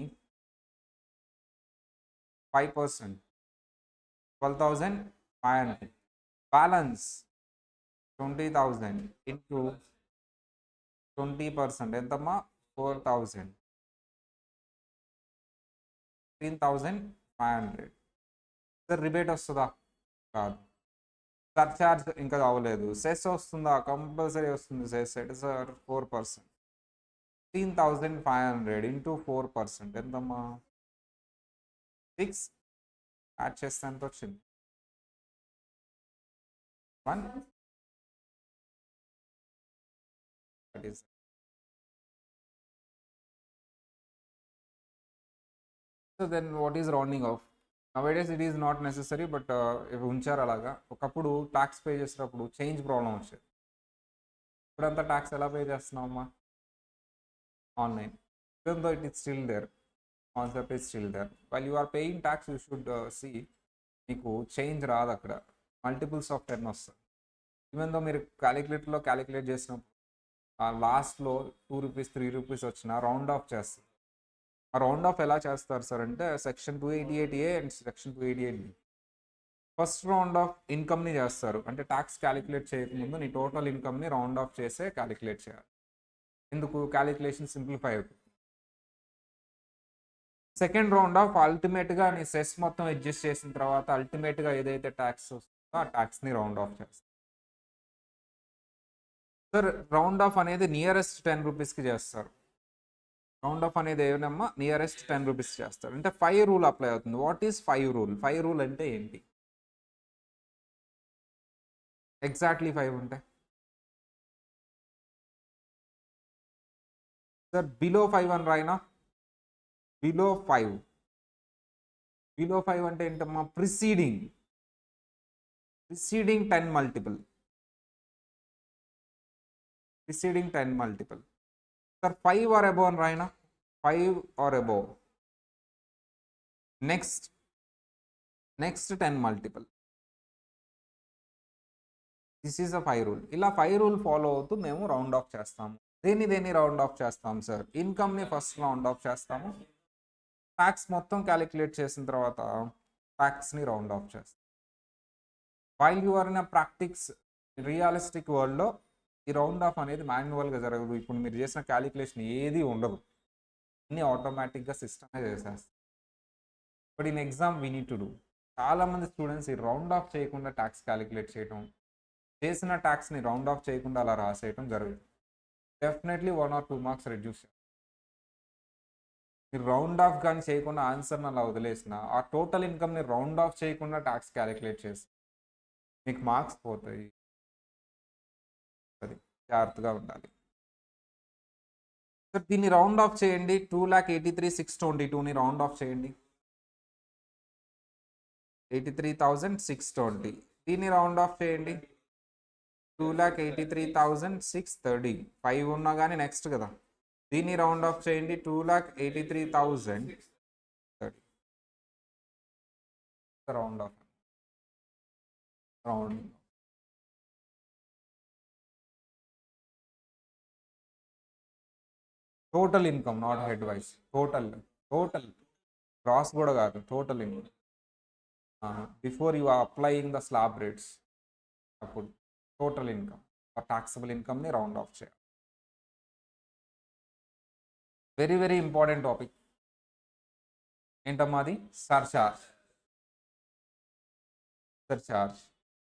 5%, 12,500. Balance 20,000 into 20% ఎంతమ్మా? 4,000, 13,500. సార్ రిబేట్ వస్తుందా? కాదు. సర్చార్జ్ ఇంకా అవ్వలేదు. సెస్ వస్తుందా? కంపల్సరీ వస్తుంది సెస్. ఎట్ సార్ 4%, 13,500 ఇంటూ 4% ఎంతమ్మా? 6. యాడ్ చేస్తే ఎంత వచ్చింది? 1. That is. So then what is rounding off? Nowadays it is not necessary, but ఉంచారు అలాగా. ఒకప్పుడు ట్యాక్స్ పే చేసేటప్పుడు చేంజ్ ప్రాబ్లం వచ్చేది. ఇప్పుడంతా ట్యాక్స్ ఎలా పే చేస్తున్నామమ్మా? Online. Even though it is still there, concept is still there. While you are paying tax, you should see మీకు చేంజ్ రాదు అక్కడ, మల్టిపుల్స్ ఆఫ్ 10 వస్తుంది. ఈవెన్ దో మీరు క్యాలిక్యులేటర్లో క్యాలిక్యులేట్ చేసినప్పుడు లాస్ట్లో 2 రూపీస్ 3 రూపీస్ వచ్చిన రౌండ్ ఆఫ్ చేస్తారు. ఆ రౌండ్ ఆఫ్ ఎలా చేస్తారు సార్ అంటే section 288A and section 288B. First round off ఇన్కమ్ని చేస్తారు, అంటే ట్యాక్స్ క్యాలిక్యులేట్ చేయకముందు నీ టోటల్ ఇన్కమ్ని రౌండ్ ఆఫ్ చేసే క్యాలిక్యులేట్ చేయాలి. ఎందుకు? క్యాలిక్యులేషన్ సింప్లిఫై అవుతుంది. సెకండ్ రౌండ్ ఆఫ్ అల్టిమేట్గా నీ సెస్ మొత్తం అడ్జస్ట్ చేసిన తర్వాత అల్టిమేట్గా ఏదైతే ట్యాక్స్ వస్తుందో ఆ ట్యాక్స్ని రౌండ్ ఆఫ్ చేస్తారు. సార్ రౌండ్ ఆఫ్ అనేది నియరెస్ట్ 10 రూపీస్కి చేస్తారు. రౌండ్ ఆఫ్ అనేది ఏమన్నా నియరెస్ట్ 10 రూపీస్ చేస్తారు. అంటే 5 రూల్ అప్లై అవుతుంది. What is 5 rule? 5 రూల్ అంటే ఏంటి? ఎగ్జాక్ట్లీ 5 ఉంటాయి సార్. బిలో 5 అని రాయినా? బిలో 5. బిలో 5 అంటే ఏంటమ్మా? Preceding 10 multiple. Preceding 10 multiple. Sir 5 or above అని రాయినా? 5 or above. Next 10 multiple. This is a 5 rule. ఇలా 5 రూల్ ఫాలో అవుతూ మేము రౌండ్ ఆఫ్ చేస్తాము. దేన్ని రౌండ్ ఆఫ్ చేస్తాం సార్? ఇన్కమ్ని ఫస్ట్ రౌండ్ ఆఫ్ చేస్తాము. ట్యాక్స్ మొత్తం క్యాలిక్యులేట్ చేసిన తర్వాత ట్యాక్స్ని రౌండ్ ఆఫ్ చేస్తాం. While you are in a practice realistic వరల్డ్లో ఈ రౌండ్ ఆఫ్ అనేది మాన్యువల్గా జరగదు. ఇప్పుడు మీరు చేసిన క్యాలిక్యులేషన్ ఏది ఉండదు, అన్నీ ఆటోమేటిక్గా సిస్టమే చేసేస్తాం. But in exam we need to do. చాలామంది స్టూడెంట్స్ ఈ రౌండ్ ఆఫ్ చేయకుండా ట్యాక్స్ క్యాలిక్యులేట్ చేయడం, చేసిన ట్యాక్స్ని రౌండ్ ఆఫ్ చేయకుండా అలా రాసేయటం జరుగుతుంది. Definitely 1 or 2 marks reduce. మీరు రౌండ్ ఆఫ్ కానీ చేయకుండా ఆన్సర్ని అలా వదిలేసిన ఆ టోటల్ ఇన్కమ్ని రౌండ్ ఆఫ్ చేయకుండా ట్యాక్స్ క్యాలిక్యులేట్ చేసి మీకు మార్క్స్ పోతాయి. అది జాగ్రత్తగా ఉండాలి సార్. దీన్ని రౌండ్ ఆఫ్ చేయండి. 2,83,622ని రౌండ్ ఆఫ్ చేయండి. 83,620. దీన్ని రౌండ్ ఆఫ్ చేయండి. 2,83,630. 5 ఉన్నా కానీ నెక్స్ట్ కదా. దీన్ని రౌండ్ ఆఫ్ చేయండి. 2,83,030. Round off. Round total income, not head wise. Total gross కూడా కాదు, total income. Before you are applying the slab rates, అప్పుడు టోటల్ ఇన్కమ్ టాక్సబుల్ ఇన్కమ్ని రౌండ్ ఆఫ్ చేయాలి. Very very important topic. ఏంటమ్మా అది? Surcharge.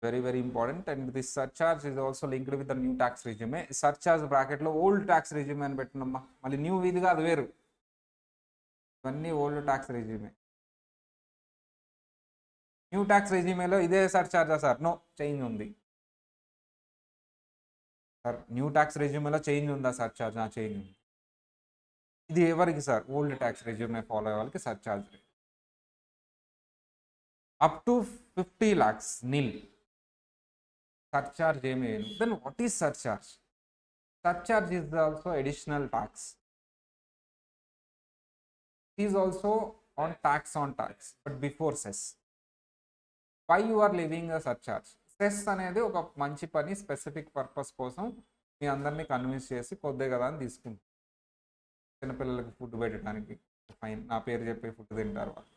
very important. And this surcharge is also linked with the new tax regime. Surcharge bracket లో ఓల్డ్ ట్యాక్స్ regime అని పెట్టినమ్మా, మళ్ళీ న్యూ ఇది కాదు, వేరు. ఇవన్నీ old tax regime. New tax రెజ్యూమేలో ఇదే సర్చార్జా సార్? నో, చేంజ్ ఉంది సార్. న్యూ ట్యాక్స్ రెజ్యూమేలో చేంజ్ ఉందా సర్చార్జ్? చేంజ్ ఉంది. ఇది ఎవరికి sir? Old tax regime follow అయ్యే వాళ్ళకి surcharge. Up to 50 lakhs nil surcharge ఏమి లేదు. Then what is surcharge? Surcharge is also additional tax. Is also on tax but before cess. Why you are levying a surcharge? Cess అనేది ఒక మంచి పని, స్పెసిఫిక్ పర్పస్ కోసం మీ అందరినీ కన్విన్స్ చేసి కొద్దే కదా అని తీసుకుంటాం. చిన్నపిల్లలకి ఫుడ్ పెట్టడానికి, ఫైన్, నా పేరు చెప్పి ఫుడ్ తింటారు వాళ్ళు.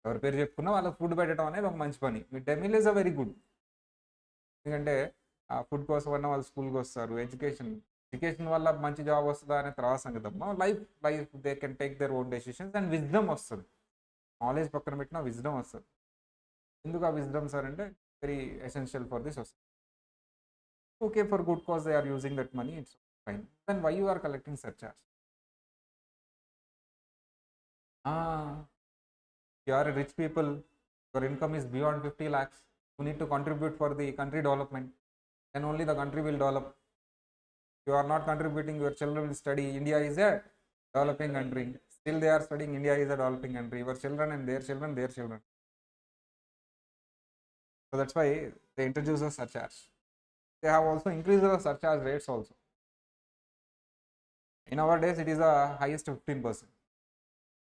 ఎవరి పేరు చెప్పుకున్నా వాళ్ళకి ఫుడ్ పెట్టడం అనేది ఒక మంచి పని. Mid day meal is a very good. ఎందుకంటే ఆ ఫుడ్ కోసం అన్న వాళ్ళు స్కూల్కి వస్తారు. ఎడ్యుకేషన్ వల్ల మంచి జాబ్ వస్తుందా అనే తర్వాత సంగతమ్మా. Life they can take their own decisions and wisdom వస్తుంది. నాలెడ్జ్ పక్కన పెట్టినా విజ్డమ్ వస్తుంది. ఎందుకు ఆ విజ్డమ్ సార్ అంటే very essential for the society. Okay, for good cause they are using that money, it's fine. Then why you are collecting surcharge? You are a rich people, your income is beyond 50 lakhs, you need to contribute for the country development, then only the country will develop. You are not contributing, your children will study. India is a developing country. Still they are studying, India is a developing country. Your children and their children. So that's why they introduce a surcharge. They have also increased the surcharge rates also. In our days, it is the highest 15%.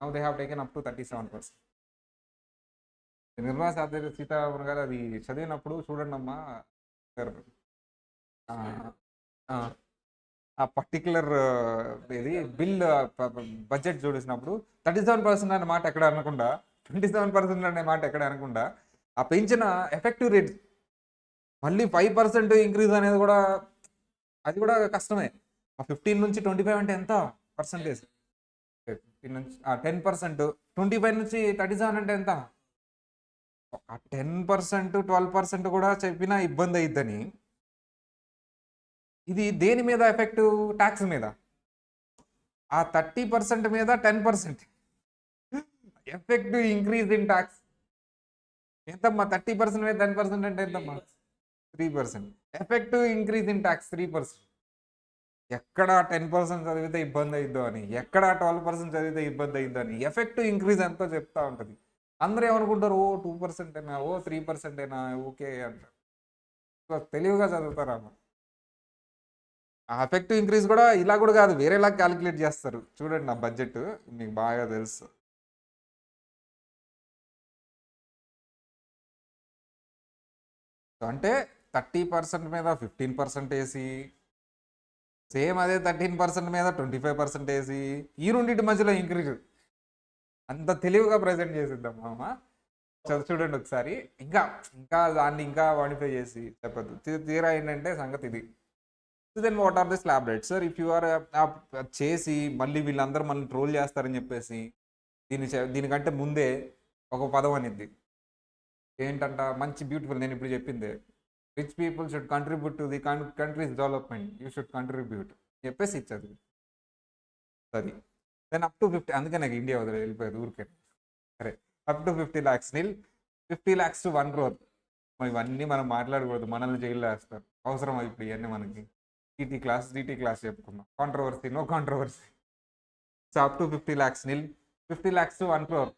Now they have taken up to 37%. Nirmala Sitharaman గారు అది చదివినప్పుడు చూడండి అమ్మా, ఆ పర్టికులర్ ఇది బిల్ బడ్జెట్ చూసినప్పుడు 37% అనే మాట ఎక్కడ అనకుండా, 27% అనే మాట ఎక్కడ అనకుండా, ఆ పెంచిన ఎఫెక్టివ్ రేట్ మళ్ళీ 5% ఇంక్రీజ్ అనేది కూడా, అది కూడా కష్టమే. ఆ 15 నుంచి 25 అంటే ఎంత పర్సంటేజ్? 15 నుంచి 10%, 25 నుంచి 37 అంటే ఎంత? ఆ 10%, 12% కూడా చెప్పినా ఇబ్బంది అయిద్దని. ఇది దేని మీద ఎఫెక్ట్? ట్యాక్స్ మీద. ఆ 30% మీద 10% ఎఫెక్టివ్ ఇంక్రీజ్ ఇన్ ట్యాక్స్. ఎంతమ్మా? 30% మీద 10% అంటే ఎంతమ్మా? 3%. Effective increase in tax 3%. ఎక్కడ 10% చదివితే ఇబ్బంది అయిద్దో అని, ఎక్కడ 12% చదివితే ఇబ్బంది అయిద్దో అని ఎఫెక్టివ్ ఇంక్రీజ్ ఎంతో చెప్తా ఉంటుంది. అందరూ ఏమనుకుంటారు, ఓ 2% అయినా, ఓ 3% అయినా ఓకే అంటారు. తెలివిగా చదువుతారా? ఆ ఎఫెక్టివ్ ఇంక్రీజ్ కూడా ఇలా కూడా కాదు, వేరేలా క్యాలిక్యులేట్ చేస్తారు. చూడండి నా బడ్జెట్ మీకు బాగా తెలుసు. అంటే 30% మీద 15% వేసి, సేమ్ అదే 13% మీద 25% వేసి, ఈ రెండింటి మధ్యలో ఇంక్రీజ్. అంత తెలివిగా ప్రజెంట్ చేసిద్దాం మామ. చూడండి ఒకసారి. ఇంకా దాన్ని ఇంకా మాడిఫై చేసి చెప్పద్దు. తీరా ఏంటంటే సంగతి ఇది. Then what are the slab rates sir? If you are చేసి మళ్ళీ వీళ్ళందరూ మనల్ని ట్రోల్ చేస్తారని చెప్పేసి దీనికంటే ముందే ఒక పదం అనిద్ది ఏంటంట, మంచి బ్యూటిఫుల్. నేను ఇప్పుడు చెప్పిందే, rich people should contribute to the countries development, you should contribute చెప్పేసి ఇచ్చది. అది దెన్ అప్ టు 50, అందుకే నాకు ఇండియా వదిలే వెళ్ళిపోయారు ఊరికే. సరే, up to 50 lakhs nil, 50 lakhs to 1 crore. మరి ఇవన్నీ మనం మాట్లాడకూడదు, మనల్ని జైల్లో వేస్తారు. అవసరం ఇప్పుడు ఇవన్నీ మనకి. టీటీ క్లాస్ చెప్పుకున్నాం. Controversy, no controversy. So up to 50 lakhs nil, 50 lakhs to 1 crore,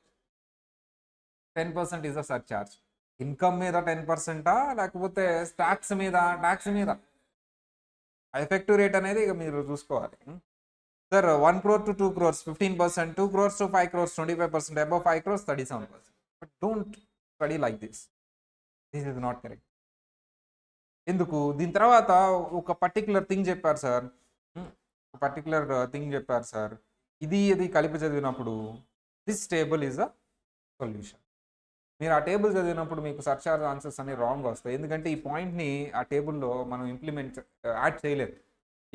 10% is a surcharge. Income మీద 10%, లేకపోతే ట్యాక్స్ మీద ఎఫెక్టివ్ రేట్ అనేది ఇక మీరు చూసుకోవాలి. Sir 1 crore to 2 crores 15%, 2 crores to 5 crores 25%, above 5 crores 37%. But don't study like this. This is not correct. ఎందుకు? దీని తర్వాత ఒక పర్టికులర్ థింగ్ చెప్పారు సార్. ఇది కలిపి చదివినప్పుడు this table is a solution. మీరు ఆ టేబుల్ చదివినప్పుడు మీకు సర్చార్జ్ ఆన్సర్స్ అన్ని రాంగ్ వస్తాయి. ఎందుకంటే ఈ పాయింట్ని ఆ టేబుల్లో మనం యాడ్ చేయలేదు.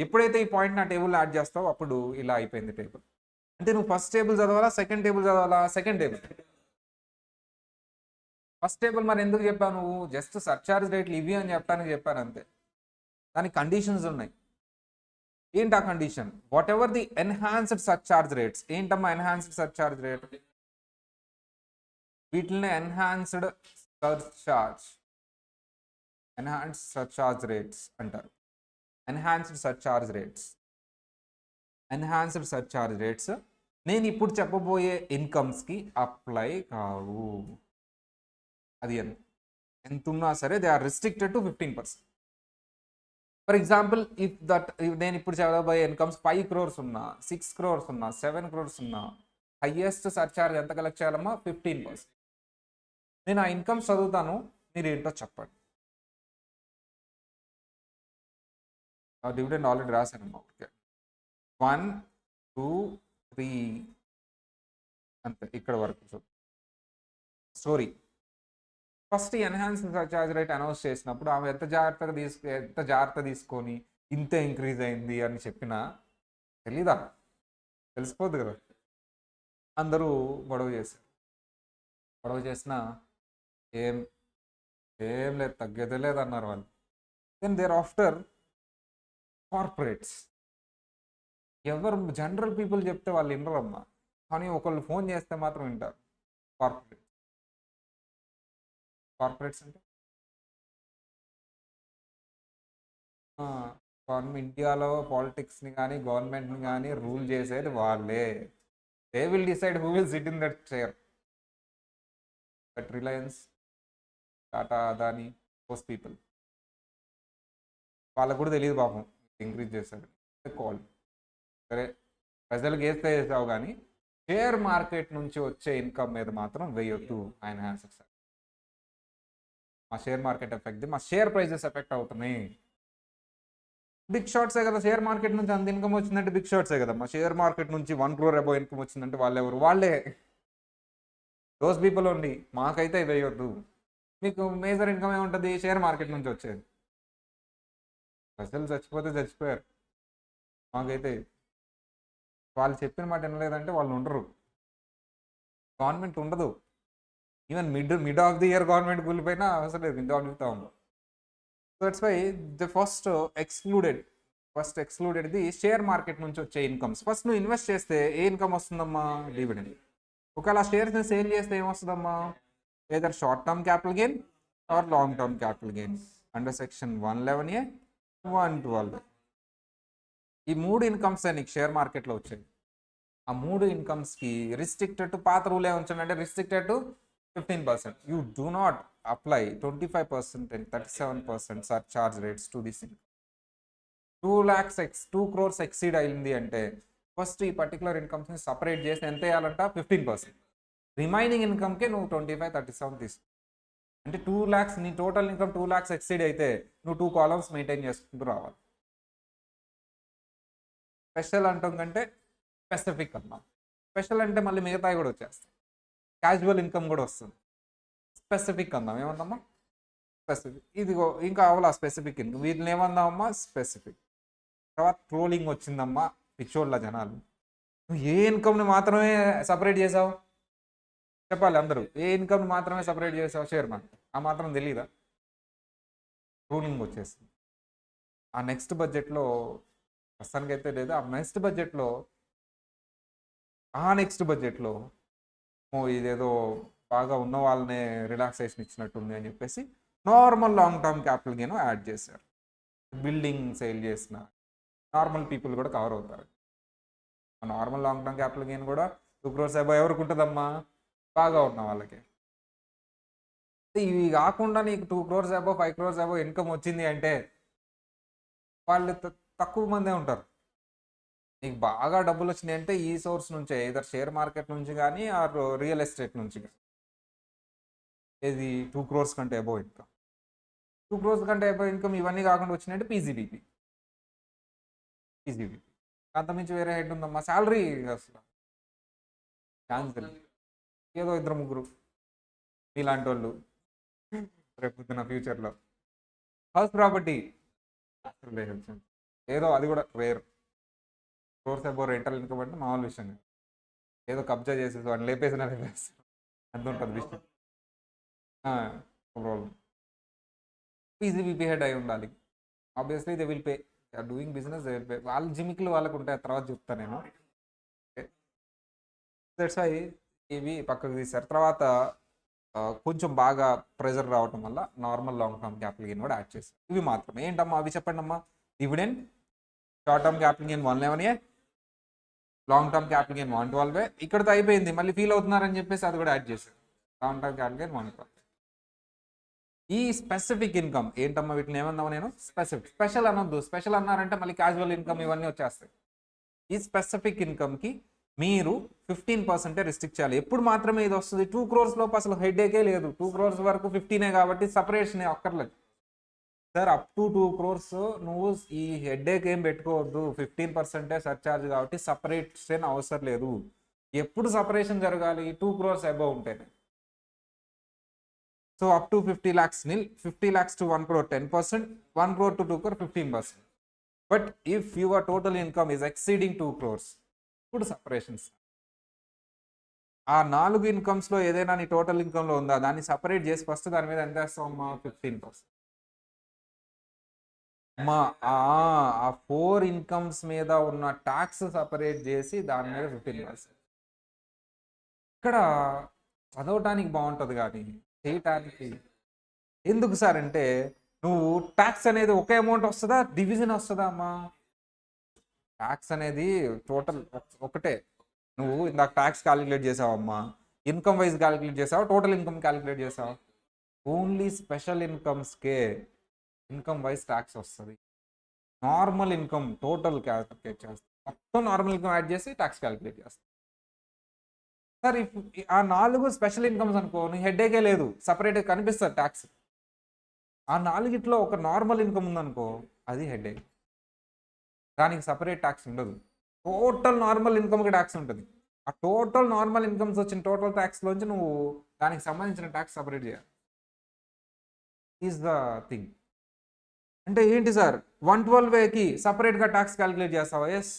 ఎప్పుడైతే ఈ పాయింట్ని ఆ టేబుల్లో యాడ్ చేస్తావో అప్పుడు ఇలా అయిపోయింది టేబుల్. అంటే నువ్వు ఫస్ట్ టేబుల్ చదవాలా, సెకండ్ టేబుల్ చదవాలా? Second table. ఫస్ట్ టేబుల్ మరి ఎందుకు చెప్పాను? జస్ట్ సర్చార్జ్ రేట్లు ఇవి అని చెప్పడానికి చెప్పాను అంతే. దానికి కండిషన్స్ ఉన్నాయి. ఏంటి ఆ condition? What ever the enhanced surcharge rates. ఏంటమ్మా ఎన్హాన్స్డ్ సర్చార్జ్ రేట్? వీటిని ఎన్హాన్స్డ్ సర్చార్జ్ రేట్స్ అంటారు. ఎన్హాన్స్డ్ సర్చార్జ్ రేట్స్ నేను ఇప్పుడు చెప్పబోయే ఇన్కమ్స్కి అప్లై కావు. అది ఎంత ఉన్నా సరే they are restricted to 15%. For example నేను ఇప్పుడు చెప్పబోయే ఇన్కమ్స్ 5 crores ఉన్నా, 6 crores ఉన్నా, 7 crores ఉన్నా, హైయెస్ట్ సర్చార్జ్ ఎంత కలెక్ట్ చేయాలమ్మా? 15%. నేను ఆ ఇన్కమ్స్ చదువుతాను, మీరు ఏంటో చెప్పండి. ఆ డివిడెండ్ ఆల్రెడీ రాశానమ్మా. ఓకే, 1, 2, 3 అంతే, ఇక్కడ వరకు story. First enhance surcharge rate announce చేసినప్పుడు ఆమె ఎంత జాగ్రత్త తీసుకొని ఇంతే ఇంక్రీజ్ అయింది అని చెప్పినా తెలీదా? తెలిసిపోద్ది కదా. అందరూ గొడవ చేసినా ఏం లేదు, తగ్గేదే లేదన్నారు వాళ్ళు. Then thereafter corporates. ఎవరు జనరల్ పీపుల్ చెప్తే వాళ్ళు వినరమ్మా, కానీ ఒకళ్ళు ఫోన్ చేస్తే మాత్రం వింటారు. కార్పొరేట్స్ అంటే ఇండియాలో పాలిటిక్స్ని కానీ గవర్నమెంట్ని కానీ రూల్ చేసేది వాళ్ళే. They will decide who will SIT in that chair. But Reliance, Tata, Adani, those people వాళ్ళకు కూడా తెలియదు పాపం ఇంక్రీజ్ చేశారు. కాల్ సరే, ప్రజలకు వేస్తే చేసావు కానీ షేర్ మార్కెట్ నుంచి వచ్చే ఇన్కమ్ మీద మాత్రం వేయొద్దు. ఆయన ఆన్సర్ సార్, మా షేర్ మార్కెట్ ఎఫెక్ట్, మా షేర్ ప్రైజెస్ ఎఫెక్ట్ అవుతున్నాయి. బిగ్ షార్ట్సే కదా షేర్ మార్కెట్ నుంచి అంత ఇన్కమ్ వచ్చిందంటే, బిగ్ షార్ట్సే కదా. మా షేర్ మార్కెట్ నుంచి 1 crore అబౌవ్ ఇన్కమ్ వచ్చిందంటే వాళ్ళే దోస్ పీపుల్ ఓన్లీ. మాకైతే వేయొద్దు. మీకు మేజర్ ఇన్కమ్ ఏముంటుంది? షేర్ మార్కెట్ నుంచి వచ్చేది. ప్రజలు చచ్చిపోతే చచ్చిపోయారు, మాకైతే వాళ్ళు చెప్పిన మాట వినలేదంటే వాళ్ళు ఉండరు. గవర్నమెంట్ ఉండదు. Even mid of the year government కూలిపోయినా అవసరం లేదు, ఇంత అడుగుతా ఉన్నాం. So that's why the first excluded the share market నుంచి వచ్చే ఇన్కమ్స్. ఫస్ట్ నువ్వు ఇన్వెస్ట్ చేస్తే ఏ ఇన్కమ్ వస్తుందమ్మా? డివిడెండ్. ఒకవేళ షేర్స్ని సేల్ చేస్తే ఏమొస్తుందమ్మా? Either short term capital gain or long term capital gain under section 111A, 112. ఈ 3 ఇన్కమ్స్ నీకు షేర్ మార్కెట్లో వచ్చాయి. ఆ 3 ఇన్కమ్స్కి రిస్ట్రిక్టెడ్ టు, పాత రూల్ ఏముంచండి అంటే restricted to 15%. You do not apply 25% and 37% surcharge rates to this income. 2 crores exceed అయింది అంటే ఫస్ట్ ఈ పర్టికులర్ ఇన్కమ్స్ని సపరేట్ చేసి ఎంత వేయాలంట? 15%. రిమైనింగ్ ఇన్కమ్కే నువ్వు 25-37 తీసుకో. అంటే 2 lakhs, నీ టోటల్ ఇన్కమ్ 2 lakhs ఎక్సీడ్ అయితే నువ్వు 2 columns మెయింటైన్ చేసుకుంటూ రావాలి. స్పెషల్ అంటాం కంటే స్పెసిఫిక్ అన్నాం. స్పెషల్ అంటే మళ్ళీ మిగతావి కూడా వచ్చేస్తాయి, క్యాజువల్ ఇన్కమ్ కూడా వస్తుంది. స్పెసిఫిక్ అందాం, ఏమందామా? స్పెసిఫిక్. ఇదిగో ఇంకా అవలా స్పెసిఫిక్ ఇన్కమ్, వీటిని ఏమందామమ్మా? స్పెసిఫిక్. తర్వాత ట్రోలింగ్ వచ్చిందమ్మా, పిచ్చోళ్ళ జనాలు. నువ్వు ఏ ఇన్కమ్ని మాత్రమే సపరేట్ చేసావు చెప్పాలి అందరూ. ఏ ఇన్కమ్ని మాత్రమే సపరేట్ చేసావు? Share market. ఆ మాత్రం తెలీదా? ట్రోలింగ్ వచ్చేసింది. ఆ నెక్స్ట్ బడ్జెట్లో ప్రస్తుతానికైతే లేదు. ఆ నెక్స్ట్ బడ్జెట్లో ఇదేదో బాగా ఉన్న వాళ్ళనే రిలాక్సేషన్ ఇచ్చినట్టుంది అని చెప్పేసి normal long term capital gain add చేశారు. బిల్డింగ్ సేల్ చేసిన నార్మల్ పీపుల్ కూడా కవర్ అవుతారు. Normal long term capital gain కూడా 2 crores అబౌవ్ ఎవరికి ఉంటుందమ్మా? బాగా ఉన్న వాళ్ళకి. ఇవి కాకుండా నీకు 2 crores above, 5 crores above income వచ్చింది అంటే వాళ్ళు తక్కువ మందే ఉంటారు. నీకు బాగా డబ్బులు వచ్చినాయి అంటే ఈ సోర్స్ నుంచే, ఇదర్ షేర్ మార్కెట్ నుంచి కానీ ఆర్ రియల్ ఎస్టేట్ నుంచి కానీ. ఇది 2 crores కంటే అబౌవ్ ఇన్కమ్. 2 crores కంటే అబౌవ్ ఇన్కమ్ ఇవన్నీ కాకుండా వచ్చినాయంటే పీజీబీపీ. అంతమించి వేరే హెడ్ ఉందమ్మా? శాలరీ అసలు ఛాన్స్ లేదు. ఏదో 2-3 ఇలాంటి వాళ్ళు రేపు ఫ్యూచర్లో హౌస్ ప్రాపర్టీ ఏదో, అది కూడా rare. Crores above rental income అంటే మామూలు విషయం కాదు. ఏదో కబ్జా చేసేసి వాడిని లేపేస్తారు, అంత ఉంటుంది విషయం. ప్రాబ్లం ఈజీ హెడ్ అయి ఉండాలి. Obviously they will pay, doing business they will pay. వాళ్ళ జిమిక్లు వాళ్ళకు ఉంటాయి, తర్వాత చెప్తాను నేను. దట్స్ వై ఇవి పక్కకు తీశారు. తర్వాత కొంచెం బాగా ప్రెజర్ రావటం వల్ల normal long term capital gain కూడా యాడ్ చేశారు. ఇవి మాత్రమే. ఏంటమ్మా అవి చెప్పండి అమ్మా. Dividend, short term capital gain 111, long term capital gain 112. ఇక్కడతో అయిపోయింది. మళ్ళీ ఫీల్ అవుతున్నారని చెప్పేసి అది కూడా యాడ్ చేశారు. Long term capital gain 112. ఈ స్పెసిఫిక్ ఇన్కమ్ ఏంటమ్మా, వీటిని ఏమన్నావు నేను? స్పెసిఫిక్. స్పెషల్ అనొద్దు. స్పెషల్ అన్నారంటే మళ్ళీ క్యాజువల్ ఇన్కమ్ ఇవన్నీ వచ్చేస్తాయి. ఈ స్పెసిఫిక్ ఇన్కమ్కి మీరు 15% రిస్ట్రిక్ట్ చేయాలి. ఎప్పుడు మాత్రమే ఇది వస్తుంది? 2 crores లోపు అసలు హెడ్ఏకే లేదు. 2 crores వరకు 15 కాబట్టి సపరేషన్ అక్కర్లేదు సార్. అప్ టు 2 crores నువ్వు ఈ హెడ్ఏక్ ఏం పెట్టుకోవద్దు. 15% సర్చార్జ్ కాబట్టి సపరేషన్ అవసరం లేదు. ఎప్పుడు సపరేషన్ జరగాలి? 2 crores అబౌవ్ ఉంటేనే. So up to 50 lakhs nil, 50 lakhs to 1 crore 10%, 1 crore to 2 crore 15%. But if your total income is exceeding 2 crores, ఇప్పుడు సపరేషన్స్. ఆ 4 ఇన్కమ్స్లో ఏదైనా నీ టోటల్ ఇన్కమ్లో ఉందా, దాన్ని సపరేట్ చేసి ఫస్ట్ దాని మీద ఎంత వేస్తావు అమ్మా? 15%. మా ఆ 4 ఇన్కమ్స్ మీద ఉన్న ట్యాక్స్ సపరేట్ చేసి దాని మీద 15%. ఇక్కడ చదవటానికి బాగుంటుంది కానీ చేయటానికి ఎందుకు సార్ అంటే, నువ్వు ట్యాక్స్ అనేది ఒకే అమౌంట్ వస్తుందా, డివిజన్ వస్తుందా అమ్మా? ట్యాక్స్ అనేది టోటల్ ఒకటే. నువ్వు ఇందాక ట్యాక్స్ క్యాలిక్యులేట్ చేసావమ్మా, ఇన్కమ్ వైజ్ క్యాలిక్యులేట్ చేసావా, టోటల్ ఇన్కమ్ క్యాలిక్యులేట్ చేసావా? ఓన్లీ స్పెషల్ ఇన్కమ్స్కే ఇన్కమ్ వైజ్ ట్యాక్స్ వస్తుంది. నార్మల్ ఇన్కమ్ టోటల్ క్యాలిక్యులేట్ చేస్తాం. మొత్తం నార్మల్ ఇన్కమ్ యాడ్ చేసి ట్యాక్స్ క్యాలిక్యులేట్ చేస్తాం. సార్ ఆ 4 స్పెషల్ ఇన్కమ్స్ అనుకో, నీ హెడ్ఏకే లేదు, సపరేట్గా కనిపిస్తుంది ట్యాక్స్. ఆ 4 ఒక నార్మల్ ఇన్కమ్ ఉందనుకో, అది హెడ్ఏక్. దానికి సపరేట్ ట్యాక్స్ ఉండదు. టోటల్ నార్మల్ ఇన్కమ్కి ట్యాక్స్ ఉంటుంది. ఆ టోటల్ నార్మల్ ఇన్కమ్స్ వచ్చిన టోటల్ ట్యాక్స్లోంచి నువ్వు దానికి సంబంధించిన ట్యాక్స్ సపరేట్ చేయాలి. Is the thing. అంటే ఏంటి సార్, 112కి సపరేట్గా ట్యాక్స్ క్యాలిక్యులేట్ చేస్తావా? ఎస్.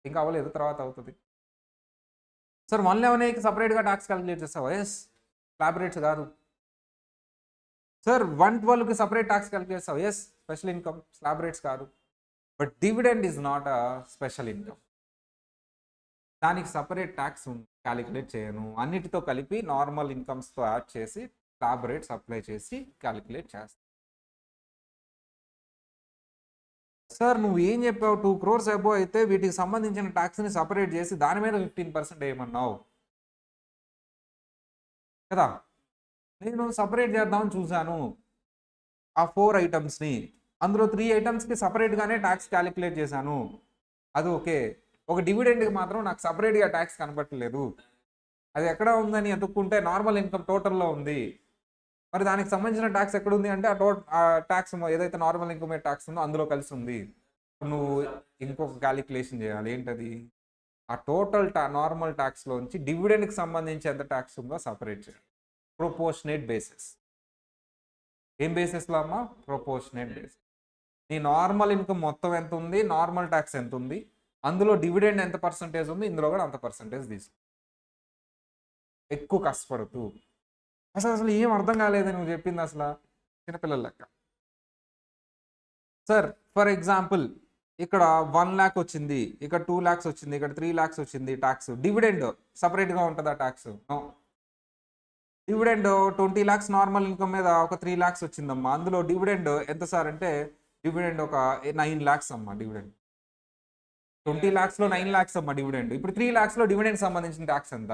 ఇంకా అవ్వలేదు, తర్వాత అవుతుంది. సార్ 111కి సపరేట్గా ట్యాక్స్ క్యాలిక్యులేట్ చేస్తావా? ఎస్. స్లాబ్ రేట్స్ కాదు. సార్ 112కి సపరేట్ ట్యాక్స్ క్యాలిక్యులేట్ చేస్తావా? Yes. Special income, slab rates కాదు. But dividend is not a special income. దానికి సపరేట్ ట్యాక్స్ క్యాలిక్యులేట్ చేయను. అన్నిటితో కలిపి నార్మల్ ఇన్కమ్స్తో యాడ్ చేసి స్లాబ్ రేట్స్ అప్లై చేసి క్యాలిక్యులేట్ చేస్తాను. సార్ నువ్వు ఏం చెప్పావు? 2 crores అబోవ్ అయితే వీటికి సంబంధించిన ట్యాక్స్ని సపరేట్ చేసి దాని మీద 15% వేయమన్నావు కదా. నేను సపరేట్ చేద్దామని చూశాను ఆ 4 ఐటమ్స్ని. అందులో 3 ఐటమ్స్కి సపరేట్గానే ట్యాక్స్ క్యాలిక్యులేట్ చేశాను, అది ఓకే. ఒక డివిడెండ్కి మాత్రం నాకు సపరేట్గా ట్యాక్స్ కనపట్టలేదు. అది ఎక్కడ ఉందని ఎత్తుక్కుంటే నార్మల్ ఇన్కమ్ టోటల్లో ఉంది. మరి దానికి సంబంధించిన ట్యాక్స్ ఎక్కడ ఉంది అంటే ఆ ట్యాక్స్ ఏదైతే నార్మల్ ఇన్కమ్ ట్యాక్స్ ఉందో అందులో కలిసి ఉంది. నువ్వు ఇంకొక క్యాలిక్యులేషన్ చేయాలి. ఏంటది? ఆ టోటల్ నార్మల్ ట్యాక్స్లోంచి డివిడెండ్కి సంబంధించి ఎంత ట్యాక్స్ ఉందో సపరేట్ చేయాలి. Proportionate basis. ఏం బేసిస్లో అమ్మా? Proportionate basis. నీ నార్మల్ ఇన్కమ్ మొత్తం ఎంత ఉంది, నార్మల్ ట్యాక్స్ ఎంత ఉంది, అందులో డివిడెండ్ ఎంత పర్సంటేజ్ ఉంది, ఇందులో కూడా అంత పర్సంటేజ్ తీసుకో. ఎక్కువ కష్టపడుతూ అసలు ఏం అర్థం కాలేదు నువ్వు చెప్పింది అసలు చిన్నపిల్లల లెక్క. సార్ ఫర్ ఎగ్జాంపుల్ ఇక్కడ 1 lakh వచ్చింది, ఇక్కడ 2 lakhs వచ్చింది, ఇక్కడ 3 lakhs వచ్చింది ట్యాక్స్. డివిడెండ్ సపరేట్గా ఉంటుందా tax? No. Dividend 20 lakhs normal income మీద ఒక 3 lakhs వచ్చిందమ్మా. అందులో డివిడెండ్ ఎంత సార్ అంటే, డివిడెండ్ ఒక 9 lakhs అమ్మా. డివిడెండ్ 20 lakhsలో 9 lakhs అమ్మా డివిడెండ్. ఇప్పుడు 3 lakhsలో డివిడెండ్ సంబంధించిన ట్యాక్స్ ఎంత?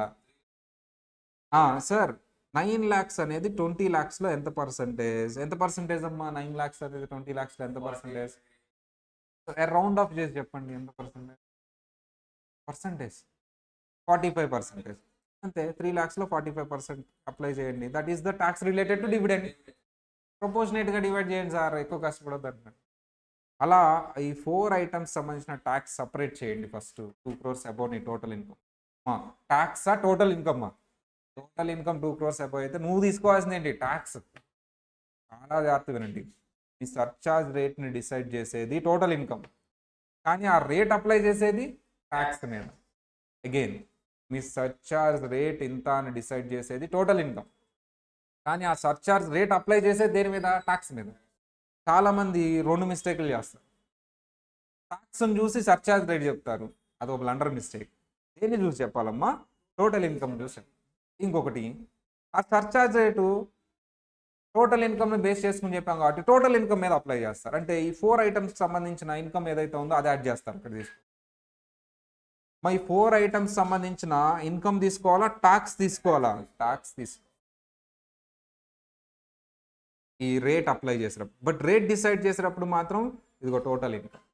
సార్ 9 lakhs అనేది 20 lakhsలో ఎంత పర్సంటేజ్ అమ్మా? 9 lakhs అనేది 20 lakhsలో ఎంత పర్సంటేజ్? రౌండ్ ఆఫ్ చేసి చెప్పండి, ఎంత పర్సంటేజ్? 45%. అంతే. 3 lakhsలో 45% అప్లై చేయండి. That is the tax related to dividend. ప్రపోర్షనేట్గా డివైడ్ చేయండి సార్, ఎక్కువ కష్టపడద్దు అంటున్నాడు. అలా ఈ 4 ఐటమ్స్ సంబంధించిన ట్యాక్స్ సపరేట్ చేయండి ఫస్ట్. 2 crores అబౌవ్ నీ టోటల్ ఇన్కమ్. ట్యాక్సా total income? Total income 2 crores above అయితే నువ్వు తీసుకోవాల్సింది ఏంటి? ట్యాక్స్. చాలా జాగ్రత్తగా వినండి. ఈ సర్చార్జ్ రేట్ని డిసైడ్ చేసేది టోటల్ ఇన్కమ్, కానీ ఆ రేట్ అప్లై చేసేది ట్యాక్స్ మీద. అగైన్ మీ సర్చార్జ్ రేట్ ఇంత అని డిసైడ్ చేసేది టోటల్ ఇన్కమ్, కానీ ఆ సర్చార్జ్ రేట్ అప్లై చేసే దేని మీద, ట్యాక్స్ మీద. చాలామంది 2 మిస్టేక్లు చేస్తారు. ట్యాక్స్ని చూసి సర్చార్జ్ రేట్ చెప్తారు, అది ఒక బ్లండర్ మిస్టేక్. దేన్ని చూసి చెప్పాలమ్మా, టోటల్ ఇన్కమ్ చూసి. ఇంకొకటి, ఆ సర్చార్జ్ రేటు టోటల్ ఇన్కమ్ని బేస్ చేసుకుని చెప్పాం కాబట్టి టోటల్ ఇన్కమ్ మీద అప్లై చేస్తారు. అంటే ఈ 4 ఐటమ్స్కి సంబంధించిన ఇన్కమ్ ఏదైతే ఉందో అది యాడ్ చేస్తారు ఇక్కడ తీసుకు. ఈ 4 ఐటమ్స్ సంబంధించిన ఇన్కమ్ తీసుకోవాలా, ట్యాక్స్ తీసుకోవాలా? ట్యాక్స్ తీసుకో, ఈ రేట్ అప్లై చేసినప్పుడు. బట్ రేట్ డిసైడ్ చేసినప్పుడు మాత్రం ఇదిగో టోటల్ ఇన్కమ్,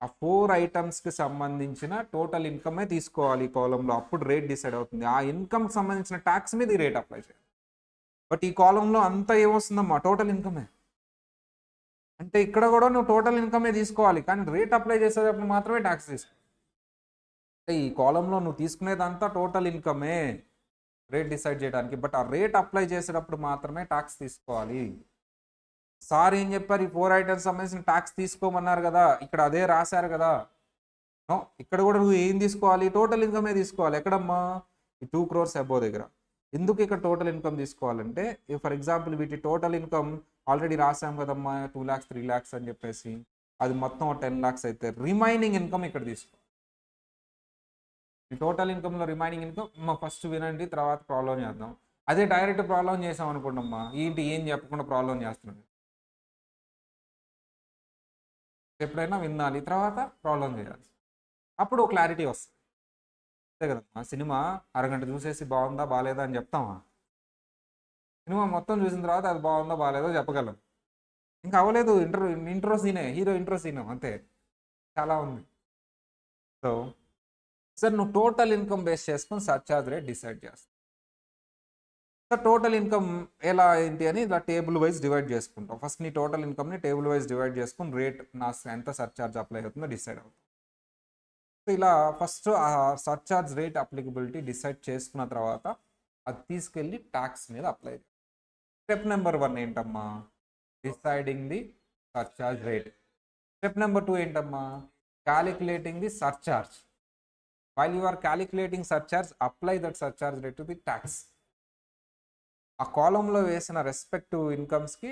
ఆ 4 ఐటమ్స్కి సంబంధించిన టోటల్ ఇన్కమే తీసుకోవాలి ఈ కాలంలో, అప్పుడు రేట్ డిసైడ్ అవుతుంది. ఆ ఇన్కమ్కి సంబంధించిన ట్యాక్స్ మీద ఈ రేట్ అప్లై చేయాలి. బట్ ఈ కాలంలో అంతా ఏమొస్తుందమ్మా, టోటల్ ఇన్కమే. అంటే ఇక్కడ కూడా నువ్వు టోటల్ ఇన్కమే తీసుకోవాలి, కానీ రేట్ అప్లై చేసేటప్పుడు మాత్రమే ట్యాక్స్ తీసుకోవాలి. అంటే ఈ కాలంలో నువ్వు తీసుకునేదంతా టోటల్ ఇన్కమే రేట్ డిసైడ్ చేయడానికి, బట్ ఆ రేట్ అప్లై చేసేటప్పుడు మాత్రమే ట్యాక్స్ తీసుకోవాలి. సార్ ఏం చెప్పారు, ఈ 4 ఐటమ్స్ సంబంధించిన ట్యాక్స్ తీసుకోమన్నారు కదా, ఇక్కడ అదే రాశారు కదా. నో, ఇక్కడ కూడా నువ్వు ఏం తీసుకోవాలి, టోటల్ ఇన్కమే తీసుకోవాలి. ఎక్కడమ్మా, ఈ 2 crores అబోవ్ దగ్గర. ఎందుకు ఇక్కడ టోటల్ ఇన్కమ్ తీసుకోవాలంటే, ఫర్ ఎగ్జాంపుల్ వీటి టోటల్ ఇన్కమ్ ఆల్రెడీ రాసాం కదమ్మా, 2 lakhs 3 lakhs అని చెప్పేసి, అది మొత్తం 10 lakhs అయితే రిమైనింగ్ ఇన్కమ్ ఇక్కడ తీసుకో. ఈ టోటల్ ఇన్కమ్లో రిమైనింగ్ ఇన్కమ్ ఫస్ట్ వినండి, తర్వాత ప్రాబ్లం చేద్దాం. అదే డైరెక్ట్ ప్రాబ్లం చేసాం అనుకోండమ్మా, ఏంటి ఏం చెప్పకుండా ప్రాబ్లం చేస్తున్నాడు. ఎప్పుడైనా వినాలి, తర్వాత ప్రాబ్లం చేయాలి, అప్పుడు క్లారిటీ వస్తుంది. అంతే కదమ్మా, సినిమా అరగంట చూసేసి బాగుందా బాగాలేదా అని చెప్తామా? సినిమా మొత్తం చూసిన తర్వాత అది బాగుందో బాగాలేదో చెప్పగలం. ఇంకా అవ్వలేదు, ఇంట్రో సీనే, హీరో ఇంట్రో సీన్ అంతే, చాలా ఉంది. సో సార్ నువ్వు టోటల్ ఇన్కమ్ బేస్ చేసుకొని సర్చార్జ్ రేట్ డిసైడ్ చేస్తావు. సార్ టోటల్ ఇన్కమ్ ఎలా ఏంటి అని ఇలా టేబుల్ వైజ్ డివైడ్ చేసుకుంటాం. ఫస్ట్ నీ టోటల్ ఇన్కమ్ని టేబుల్ వైజ్ డివైడ్ చేసుకుని రేట్ నా ఎంత సర్చార్జ్ అప్లై అవుతుందో డిసైడ్ అవుతుంది. సో ఇలా ఫస్ట్ ఆ సర్చార్జ్ రేట్ అప్లికబిలిటీ డిసైడ్ చేసుకున్న తర్వాత అది తీసుకెళ్ళి ట్యాక్స్ మీద అప్లై చేయాలి. స్టెప్ నెంబర్ 1 ఏంటమ్మా, deciding the surcharge rate. Step number 2 ఏంటమ్మా, calculating the surcharge. While you are calculating surcharge, apply that surcharge rate to the tax. ఆ కాలంలో వేసిన రెస్పెక్టివ్ ఇన్కమ్స్కి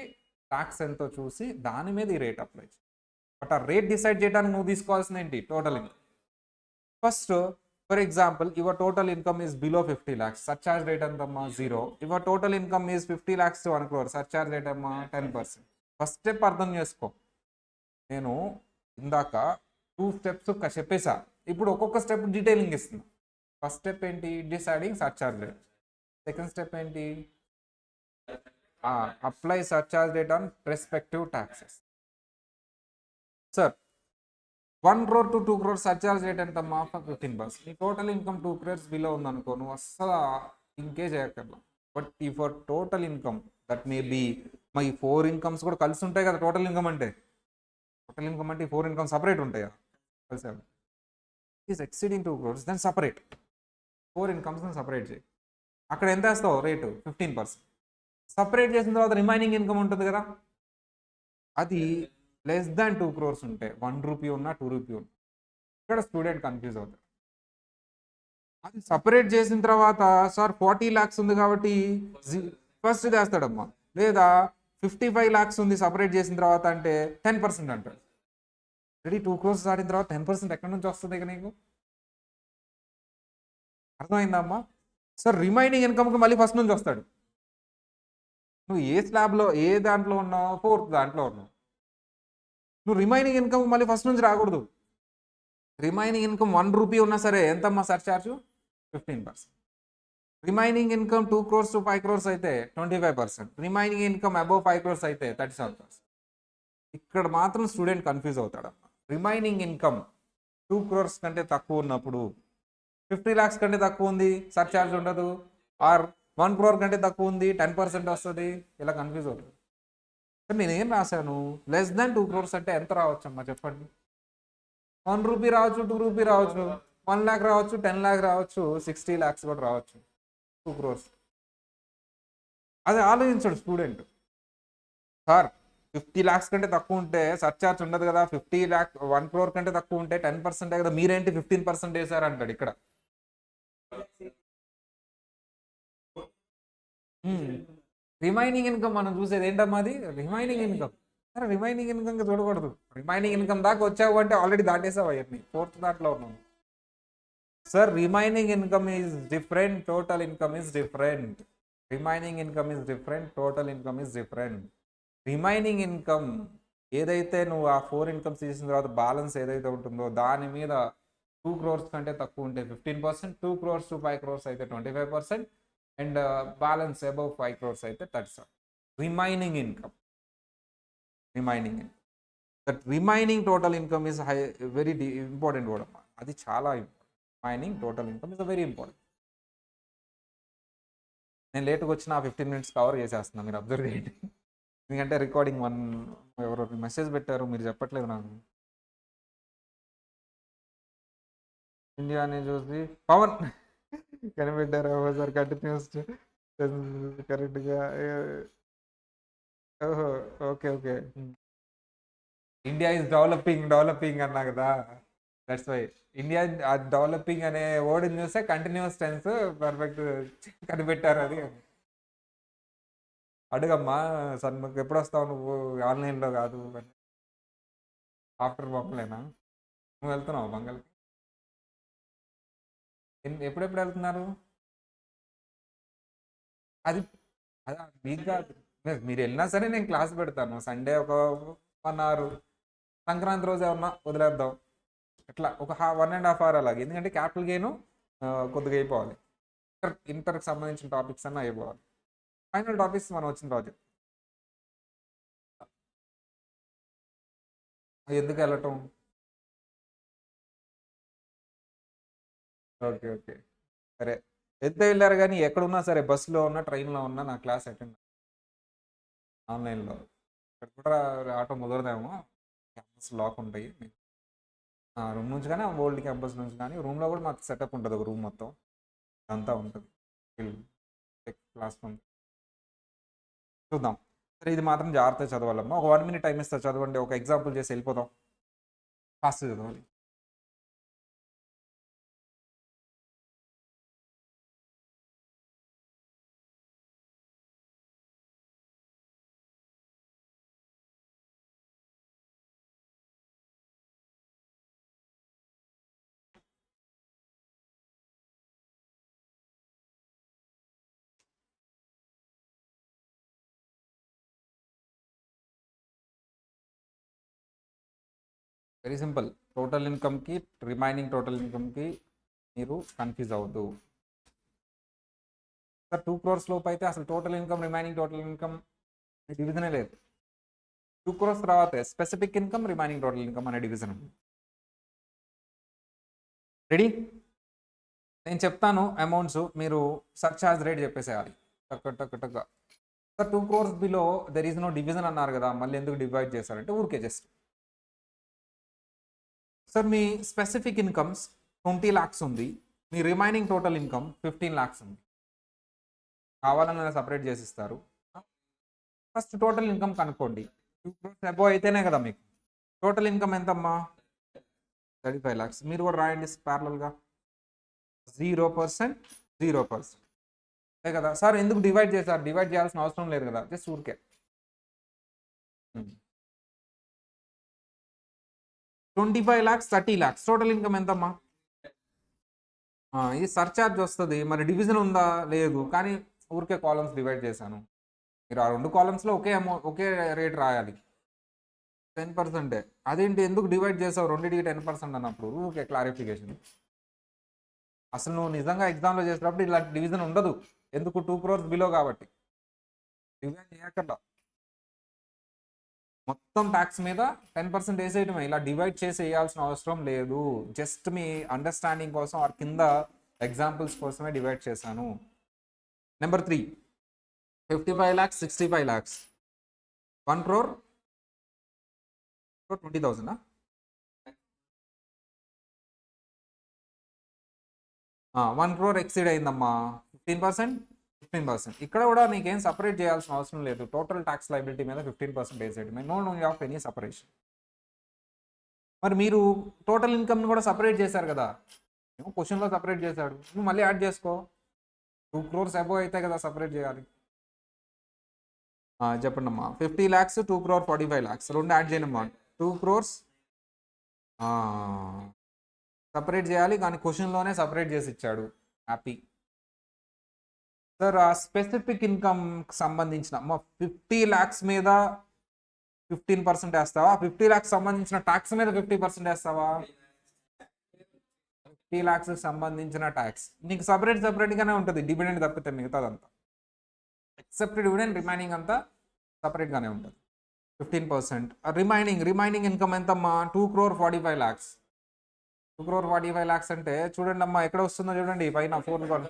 ట్యాక్స్ ఎంతో చూసి దాని మీద ఈ రేట్ అప్లై చేయాలి. బట్ ఆ రేట్ డిసైడ్ చేయడానికి నువ్వు తీసుకోవాల్సింది ఏంటి, total income. First for example your total income is below 50 lakhs, surcharge rate ఎంతమ్మా, 0. Your total income is 50 lakhs to 1 crore, surcharge rate అమ్మా 10%. ఫస్ట్ స్టెప్ అర్థం చేసుకో, నేను ఇందాక 2 steps చెప్పేసా, ఇప్పుడు ఒక్కొక్క స్టెప్ డీటెయిలింగ్ ఇస్తున్నా. ఫస్ట్ స్టెప్ ఏంటి, deciding surcharge rate. Second step ఏంటి, apply surcharge rate on respective taxes. Sir 1 crore to 2 crore surcharge rate ఎంతమ్మా, 15%. నీ టోటల్ ఇన్కమ్ 2 crores బిలో ఉందనుకో, నువ్వు అస్సలు ఇంకే చేయక్కర్లా. బట్ ఈ for total income that may be, ఈ 4 incomes కూడా కలిసి ఉంటాయి కదా టోటల్ ఇన్కమ్ అంటే. టోటల్ ఇన్కమ్ అంటే ఈ 4 incomes సపరేట్ ఉంటాయా, కలిసి is exceeding 2 crores, then separate 4 incomes separate చేయి. అక్కడ ఎంత వేస్తావు రేటు, 15%. సపరేట్ చేసిన తర్వాత రిమైనింగ్ ఇన్కమ్ ఉంటుంది కదా, అది లెస్ దాన్ 2 crores ఉంటే, 1 rupee ఉన్నా 2 rupee ఉన్నా, ఇక్కడ స్టూడెంట్ కన్ఫ్యూజ్ అవుతాడు. అది సపరేట్ చేసిన తర్వాత సార్ 40 lakhs ఉంది కాబట్టి ఫస్ట్ చేస్తాడమ్మా, లేదా 55 lakhs ఉంది సపరేట్ చేసిన తర్వాత అంటే 10% అంటాడు. రెడీ 2 crores దాటిన తర్వాత 10% ఎక్కడి నుంచి వస్తుంది ఇక నీకు, అర్థమైందమ్మా? సార్ రిమైనింగ్ ఇన్కమ్కి మళ్ళీ ఫస్ట్ నుంచి వస్తాడు. నువ్వు ఏ స్లాబ్లో ఏ దాంట్లో ఉన్నావు, 4th దాంట్లో ఉన్నావు, నువ్వు రిమైనింగ్ ఇన్కమ్ మళ్ళీ ఫస్ట్ నుంచి రాకూడదు. రిమైనింగ్ ఇన్కమ్ 1 rupee ఉన్నా సరే ఎంతమ్మా surcharge, 15%. Remaining income 2 crores to 5 crores అయితే 25%. రిమైనింగ్ ఇన్కమ్ అబోవ్ 5 crores అయితే 37%. ఇక్కడ మాత్రం స్టూడెంట్ కన్ఫ్యూజ్ అవుతాడమ్మా. రిమైనింగ్ ఇన్కమ్ 2 crores కంటే తక్కువ ఉన్నప్పుడు, 50 lakhs కంటే తక్కువ ఉంది సర్చార్జ్ ఉండదు, ఆర్ 1 crore కంటే తక్కువ ఉంది 10% వస్తుంది, ఇలా కన్ఫ్యూజ్ అవుతుంది. నేనేం రాశాను, లెస్ దాన్ 2 crores అంటే ఎంత రావచ్చు అమ్మా చెప్పండి. 1 rupee రావచ్చు, 2 rupee రావచ్చు, 1 lakh రావచ్చు, 10 lakh రావచ్చు, 60 lakhs కూడా రావచ్చు, 2 crores. అది ఆలోచించాడు స్టూడెంట్. సార్ 50 lakhs కంటే తక్కువ ఉంటే సర్చార్జ్ ఉండదు కదా, 1 crore కంటే తక్కువ ఉంటే 10% కదా, మీరేంటి 15% వేసారు అంటాడు ఇక్కడ. రిమైనింగ్ ఇన్కమ్ మనం చూసేది ఏంటమ్మా అది రిమైనింగ్ ఇన్కమ్. సరే రిమైనింగ్ ఇన్కమ్ చూడకూడదు. రిమైనింగ్ ఇన్కమ్ దాకా వచ్చావు అంటే ఆల్రెడీ దాటేసావు అవన్నీ, ఫోర్త్ దాంట్లో ఉన్నాను. Sir remaining income is different, total income is different. Remaining income is different, total income is different. Remaining income ఏదైతే నువ్వు ఆ 4 ఇన్కమ్స్ తీసిన తర్వాత బ్యాలెన్స్ ఏదైతే ఉంటుందో దాని మీద 2 crores కంటే తక్కువ ఉంటే 15%, 2 crores to 5 crores అయితే 25%, అండ్ బ్యాలెన్స్ అబౌవ్ 5 crores అయితే 30%. Remaining income, remaining income, that remaining total income is very important కూడా. అది చాలా important. Remaining total income is very important. నేను లేట్గా వచ్చిన 15 minutes కవర్ చేసేస్తున్నాను, మీరు అబ్జర్వ్ చేయండి. ఎందుకంటే రికార్డింగ్ ఎవరో మెసేజ్ పెట్టారు, మీరు చెప్పట్లేదు నాకు. ఇండియాని చూసి పవన్ కనిపెట్టారు సార్, కంటిన్యూస్ కరెక్ట్గా. ఓహో, okay okay. India is developing అన్నా కదా, దట్స్ వై ఇండియా డెవలపింగ్ అనే వర్డ్ని చూస్తే కంటిన్యూస్ టెన్స్ పర్ఫెక్ట్ కనిపెట్టారు. అది అడుగమ్మా సన్ముఖ్, ఎప్పుడు వస్తావు నువ్వు? ఆన్లైన్లో కాదు, ఆఫ్టర్ బొమ్మలేనా? నువ్వు వెళ్తున్నావు మంగళకి? ఎప్పుడెప్పుడు వెళ్తున్నారు? అది అదా మీకు కాదు, మీరు వెళ్ళినా సరే నేను క్లాస్ పెడతాను. సండే ఒక 1 hour, సంక్రాంతి రోజు ఏమన్నా వదిలేద్దాం, ఇట్లా ఒక 1.5 hour అలాగే. ఎందుకంటే క్యాపిటల్ గెయిన్ కొద్దిగా అయిపోవాలి, ఇంటర్కి సంబంధించిన టాపిక్స్ అన్న అయిపోవాలి. ఫైనల్ టాపిక్స్ మనం వచ్చిన ప్రాజెక్ట్. ఎందుకు వెళ్ళటం? ఓకే ఓకే, సరే. ఎంత వెళ్ళారు కానీ ఎక్కడున్నా సరే, బస్సులో ఉన్నా ట్రైన్లో ఉన్నా నా క్లాస్ అటెండ్ ఆన్లైన్లో. ఇక్కడ కూడా రావటం కుదరదేమో, క్యాంపస్ లాక్ ఉంటాయి. రూమ్ నుంచి కానీ, ఓల్డ్ క్యాంపస్ నుంచి కానీ. రూమ్లో కూడా మాకు సెటప్ ఉంటుంది, ఒక రూమ్ మొత్తం అంతా ఉంటుంది. క్లాస్ రూమ్ చూద్దాం. సరే, ఇది మాత్రం జాగ్రత్తగా చదవాలమ్మా. ఒక 1 minute టైం ఇస్తా, చదవండి. ఒక ఎగ్జాంపుల్ చేసి వెళ్ళిపోదాం, ఫాస్ట్ చదవాలి. Very simple. టోటల్ ఇన్కమ్కి రిమైనింగ్ టోటల్ ఇన్కమ్కి మీరు కన్ఫ్యూజ్ అవ్వద్దు. సార్ 2 crores లోపు అయితే అసలు total income, remaining total income డివిజనే లేదు. 2 crores తర్వాత specific income, remaining total income అనే డివిజన్. రెడీ? నేను చెప్తాను అమౌంట్స్, మీరు సర్చార్జ్ రేట్ చెప్పేసేయాలి టక్ టక్ టక్. Sir 2 crores below there is no division అన్నారు కదా, మళ్ళీ ఎందుకు డివైడ్ చేశారంటే ఊరికే జస్ట్. సార్ మీ స్పెసిఫిక్ ఇన్కమ్స్ 20 lakhs ఉంది, మీ రిమైనింగ్ టోటల్ ఇన్కమ్ 15 lakhs ఉంది. కావాలని సపరేట్ చేసిస్తారు. ఫస్ట్ టోటల్ ఇన్కమ్ కనుక్కోండి. 2 crores అబోవ్ అయితేనే కదా మీకు. టోటల్ ఇన్కమ్ ఎంతమ్మా? 35 lakhs. మీరు కూడా రాయండి ప్యారలల్గా. 0%, 0%. అంతే కదా సార్. ఎందుకు డివైడ్ చేశారు? డివైడ్ చేయాల్సిన అవసరం లేదు కదా, జస్ట్ ఊరికే. 25 lakhs, 30 lakhs. టోటల్ ఇన్కమ్ ఎంతమ్మా? ఇది సర్చార్జ్ వస్తుంది. మరి డివిజన్ ఉందా? లేదు, కానీ ఊరికే కాలమ్స్ డివైడ్ చేశాను. మీరు ఆ 2 columnsలో ఒకే రేట్ రాయాలి. 10%. అదేంటి ఎందుకు డివైడ్ చేసావు రెండింటికి 10% అన్నప్పుడు? ఊరికే క్లారిఫికేషన్. అసలు నువ్వు నిజంగా ఎగ్జామ్లో చేసేటప్పుడు ఇలాంటి డివిజన్ ఉండదు. ఎందుకు? 2 crores బిలో కాబట్టి డివైడ్ చేయకుండా మొత్తం ట్యాక్స్ మీద 10% వేసేయటమే. ఇలా డివైడ్ చేసి వేయాల్సిన అవసరం లేదు. జస్ట్ మీ అండర్స్టాండింగ్ కోసం ఆ కింద ఎగ్జాంపుల్స్ కోసమే డివైడ్ చేశాను. Number 3, 55 lakhs, 65 lakhs. 1 crore 20,000. 1 crore exceed అయిందమ్మా. 15%, 15%. ఇక్కడ కూడా నీకేం సపరేట్ చేయాల్సిన అవసరం లేదు. టోటల్ ట్యాక్స్ లైబిలిటీ మీద 15% వేసేయడమే. No of any separation. మరి మీరు టోటల్ ఇన్కమ్ని కూడా సపరేట్ చేశారు కదా, ఏమో క్వశ్చన్లో సపరేట్ చేశాడు, నువ్వు మళ్ళీ యాడ్ చేసుకో. 2 crores అబోవ్ అయితే కదా సపరేట్ చేయాలి. చెప్పండి అమ్మా. 50 lakhs 2 crore 45 lakhs రెండు యాడ్ చేయనమ్మా. 2 crores సపరేట్ చేయాలి, కానీ క్వశ్చన్లోనే సపరేట్ చేసి ఇచ్చాడు. Happy sir. ఆ స్పెసిఫిక్ ఇన్కమ్ సంబంధించిన అమ్మా 50 lakhs మీద 15% వేస్తావా? 50 lakhs సంబంధించిన ట్యాక్స్ మీద 50% వేస్తావా? 50 lakhs సంబంధించిన ట్యాక్స్ నీకు సపరేట్గానే ఉంటుంది. డివిడెండ్ తప్పితే మిగతాదంతా ఎక్సెప్ట్ డివిడెండ్, రిమైనింగ్ అంతా సపరేట్గానే ఉంటుంది. 15%. రిమైనింగ్ ఇన్కమ్ ఎంతమ్మా? 2 crore 45 lakhs. 2 crore 45 lakhs అంటే చూడండి అమ్మా, ఎక్కడ వస్తుందో చూడండి పైన 4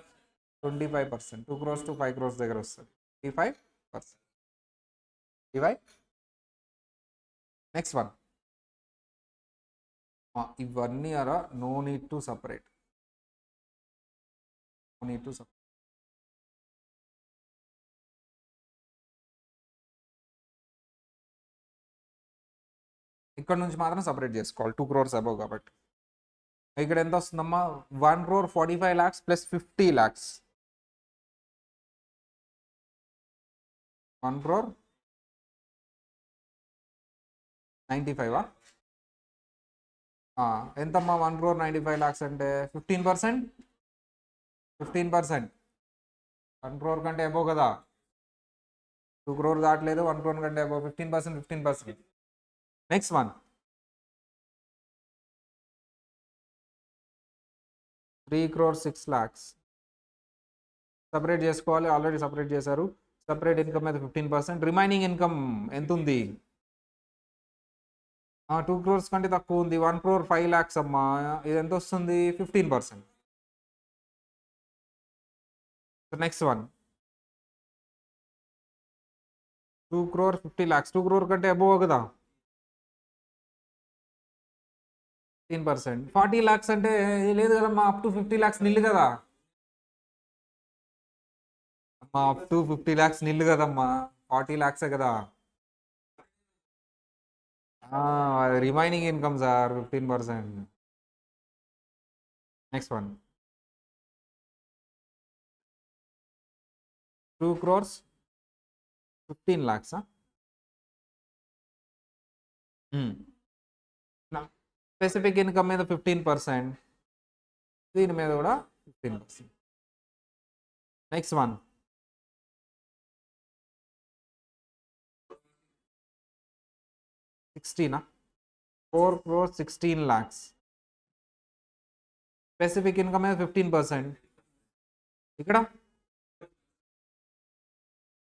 25%. 2 crores to 5 crores దగ్గర వస్తుంది 25%. Next one. ఇవన్నీ అరా నో నీడ్ టు సపరేట్. ఇక్కడ నుంచి మాత్రం సపరేట్ చేసుకోవాలి 2 crores అబౌవ్ కాబట్టి. ఇక్కడ ఎంత వస్తుందమ్మా? 1 crore 45 lakhs plus 50 lakhs. 1 crore 95. ఎంతమ్మా 1 crore 95 lakhs అంటే 15%. 1 crore కంటే అబోవ్ కదా. 2 crore దాటలేదు, 1 crore కంటే above. 15%. Next one. 3 crore 6 lakhs separate చేసుకోవాలి. ఆల్రెడీ సపరేట్ చేశారు. సపరేట్ ఇన్కమ్ మీద 15%. రిమైనింగ్ ఇన్కమ్ ఎంత ఉంది? 2 crores కంటే తక్కువ ఉంది. 1 crore 5 lakhs అమ్మా. ఇది ఎంత వస్తుంది? 15%. Next one. 2 crore 50 lakhs. 2 crore కంటే అబోవ్ కదా. 15%. 40 lakhs అంటే లేదు కదమ్మా. అప్ టు 50 lakhs నిల్లు కదా అమ్మా. అప్ టు 50 lakhs నిల్లు కదమ్మా. 40 lakhs కదా. Remaining income sir 15%. Next one. 2 crores 15 lakhs. Specific income మీద 15%, దీని మీద కూడా 15%. Next one. 16. 4 crores 16 lakhs. Specific income మీద 15%. ఇక్కడ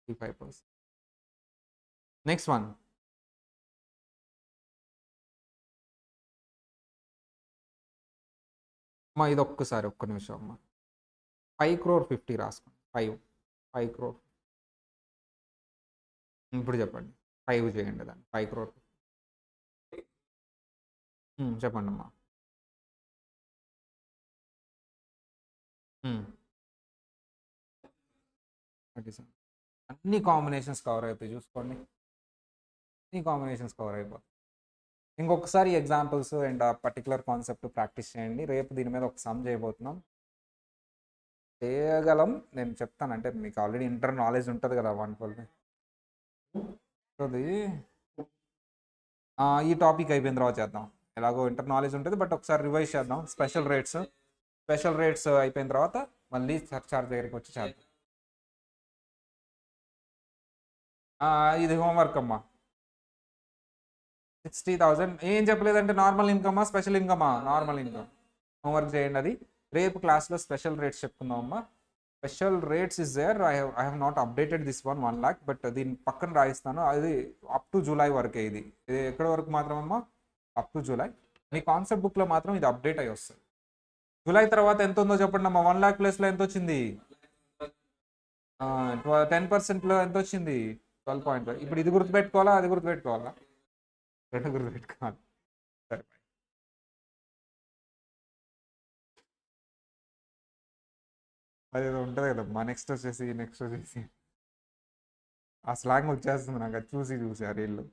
55%. Next one. అమ్మా ఇది ఒక్కసారి ఒక్క నిమిషం అమ్మా. 5 crore 50 రాసుకోండి. 5 crore. ఇప్పుడు చెప్పండి. 5 చేయండి దాన్ని. 5 crore. చెప్పండి అమ్మా. అన్ని కాంబినేషన్స్ కవర్ అయిపోయి చూసుకోండి. అన్ని కాంబినేషన్స్ కవర్ అయిపోతాయి. ఇంకొకసారి ఎగ్జాంపుల్స్ అండ్ ఆ పర్టికులర్ కాన్సెప్ట్ ప్రాక్టీస్ చేయండి. రేపు దీని మీద ఒక సమ్ చేయబోతున్నాం. చేయగలం, నేను చెప్తాను. అంటే మీకు ఆల్రెడీ ఇంటర్ నాలెడ్జ్ ఉంటుంది కదా 112. ఈ టాపిక్ అయిపోయిన తర్వాత చేద్దాం. ఎలాగో ఇంటర్ నాలెడ్జ్ ఉంటుంది, బట్ ఒకసారి రివైజ్ చేద్దాం. స్పెషల్ రేట్స్ అయిపోయిన తర్వాత మళ్ళీ సర్చార్జ్ దగ్గరికి వచ్చి చేద్దాం. ఇది హోంవర్క్ అమ్మా. 60,000 ఏం చెప్పలేదంటే నార్మల్ ఇన్కమా స్పెషల్ ఇన్కమా? Normal income. హోంవర్క్ చేయండి అది. రేపు క్లాస్లో స్పెషల్ రేట్స్ చెప్పుకుందాం అమ్మా. Special rates is there. I have not updated this 1 lakh, బట్ దీని పక్కన రాయిస్తాను. అది అప్ టు జూలై వరకే. ఇది ఎక్కడ వరకు మాత్రం అమ్మా? Up to July. Me concept బుక్లో మాత్రం ఇది అప్డేట్ అయ్యి వస్తుంది. జూలై తర్వాత ఎంత ఉందో చెప్పండి అమ్మా. 1 lakh ప్లస్లో ఎంత వచ్చింది? 10%లో ఎంత వచ్చింది? 12.5. ఇప్పుడు ఇది గుర్తుపెట్టుకోవాలా, అది గుర్తుపెట్టుకోవాలా? రెండు గుర్తుపెట్టుకోవాలి. సరే. అదేదో ఉంటుంది కదమ్మా. నెక్స్ట్ వచ్చేసి ఆ స్లాంగ్ వచ్చేస్తుంది నాకు. అది చూసి ఆ రీల్లో.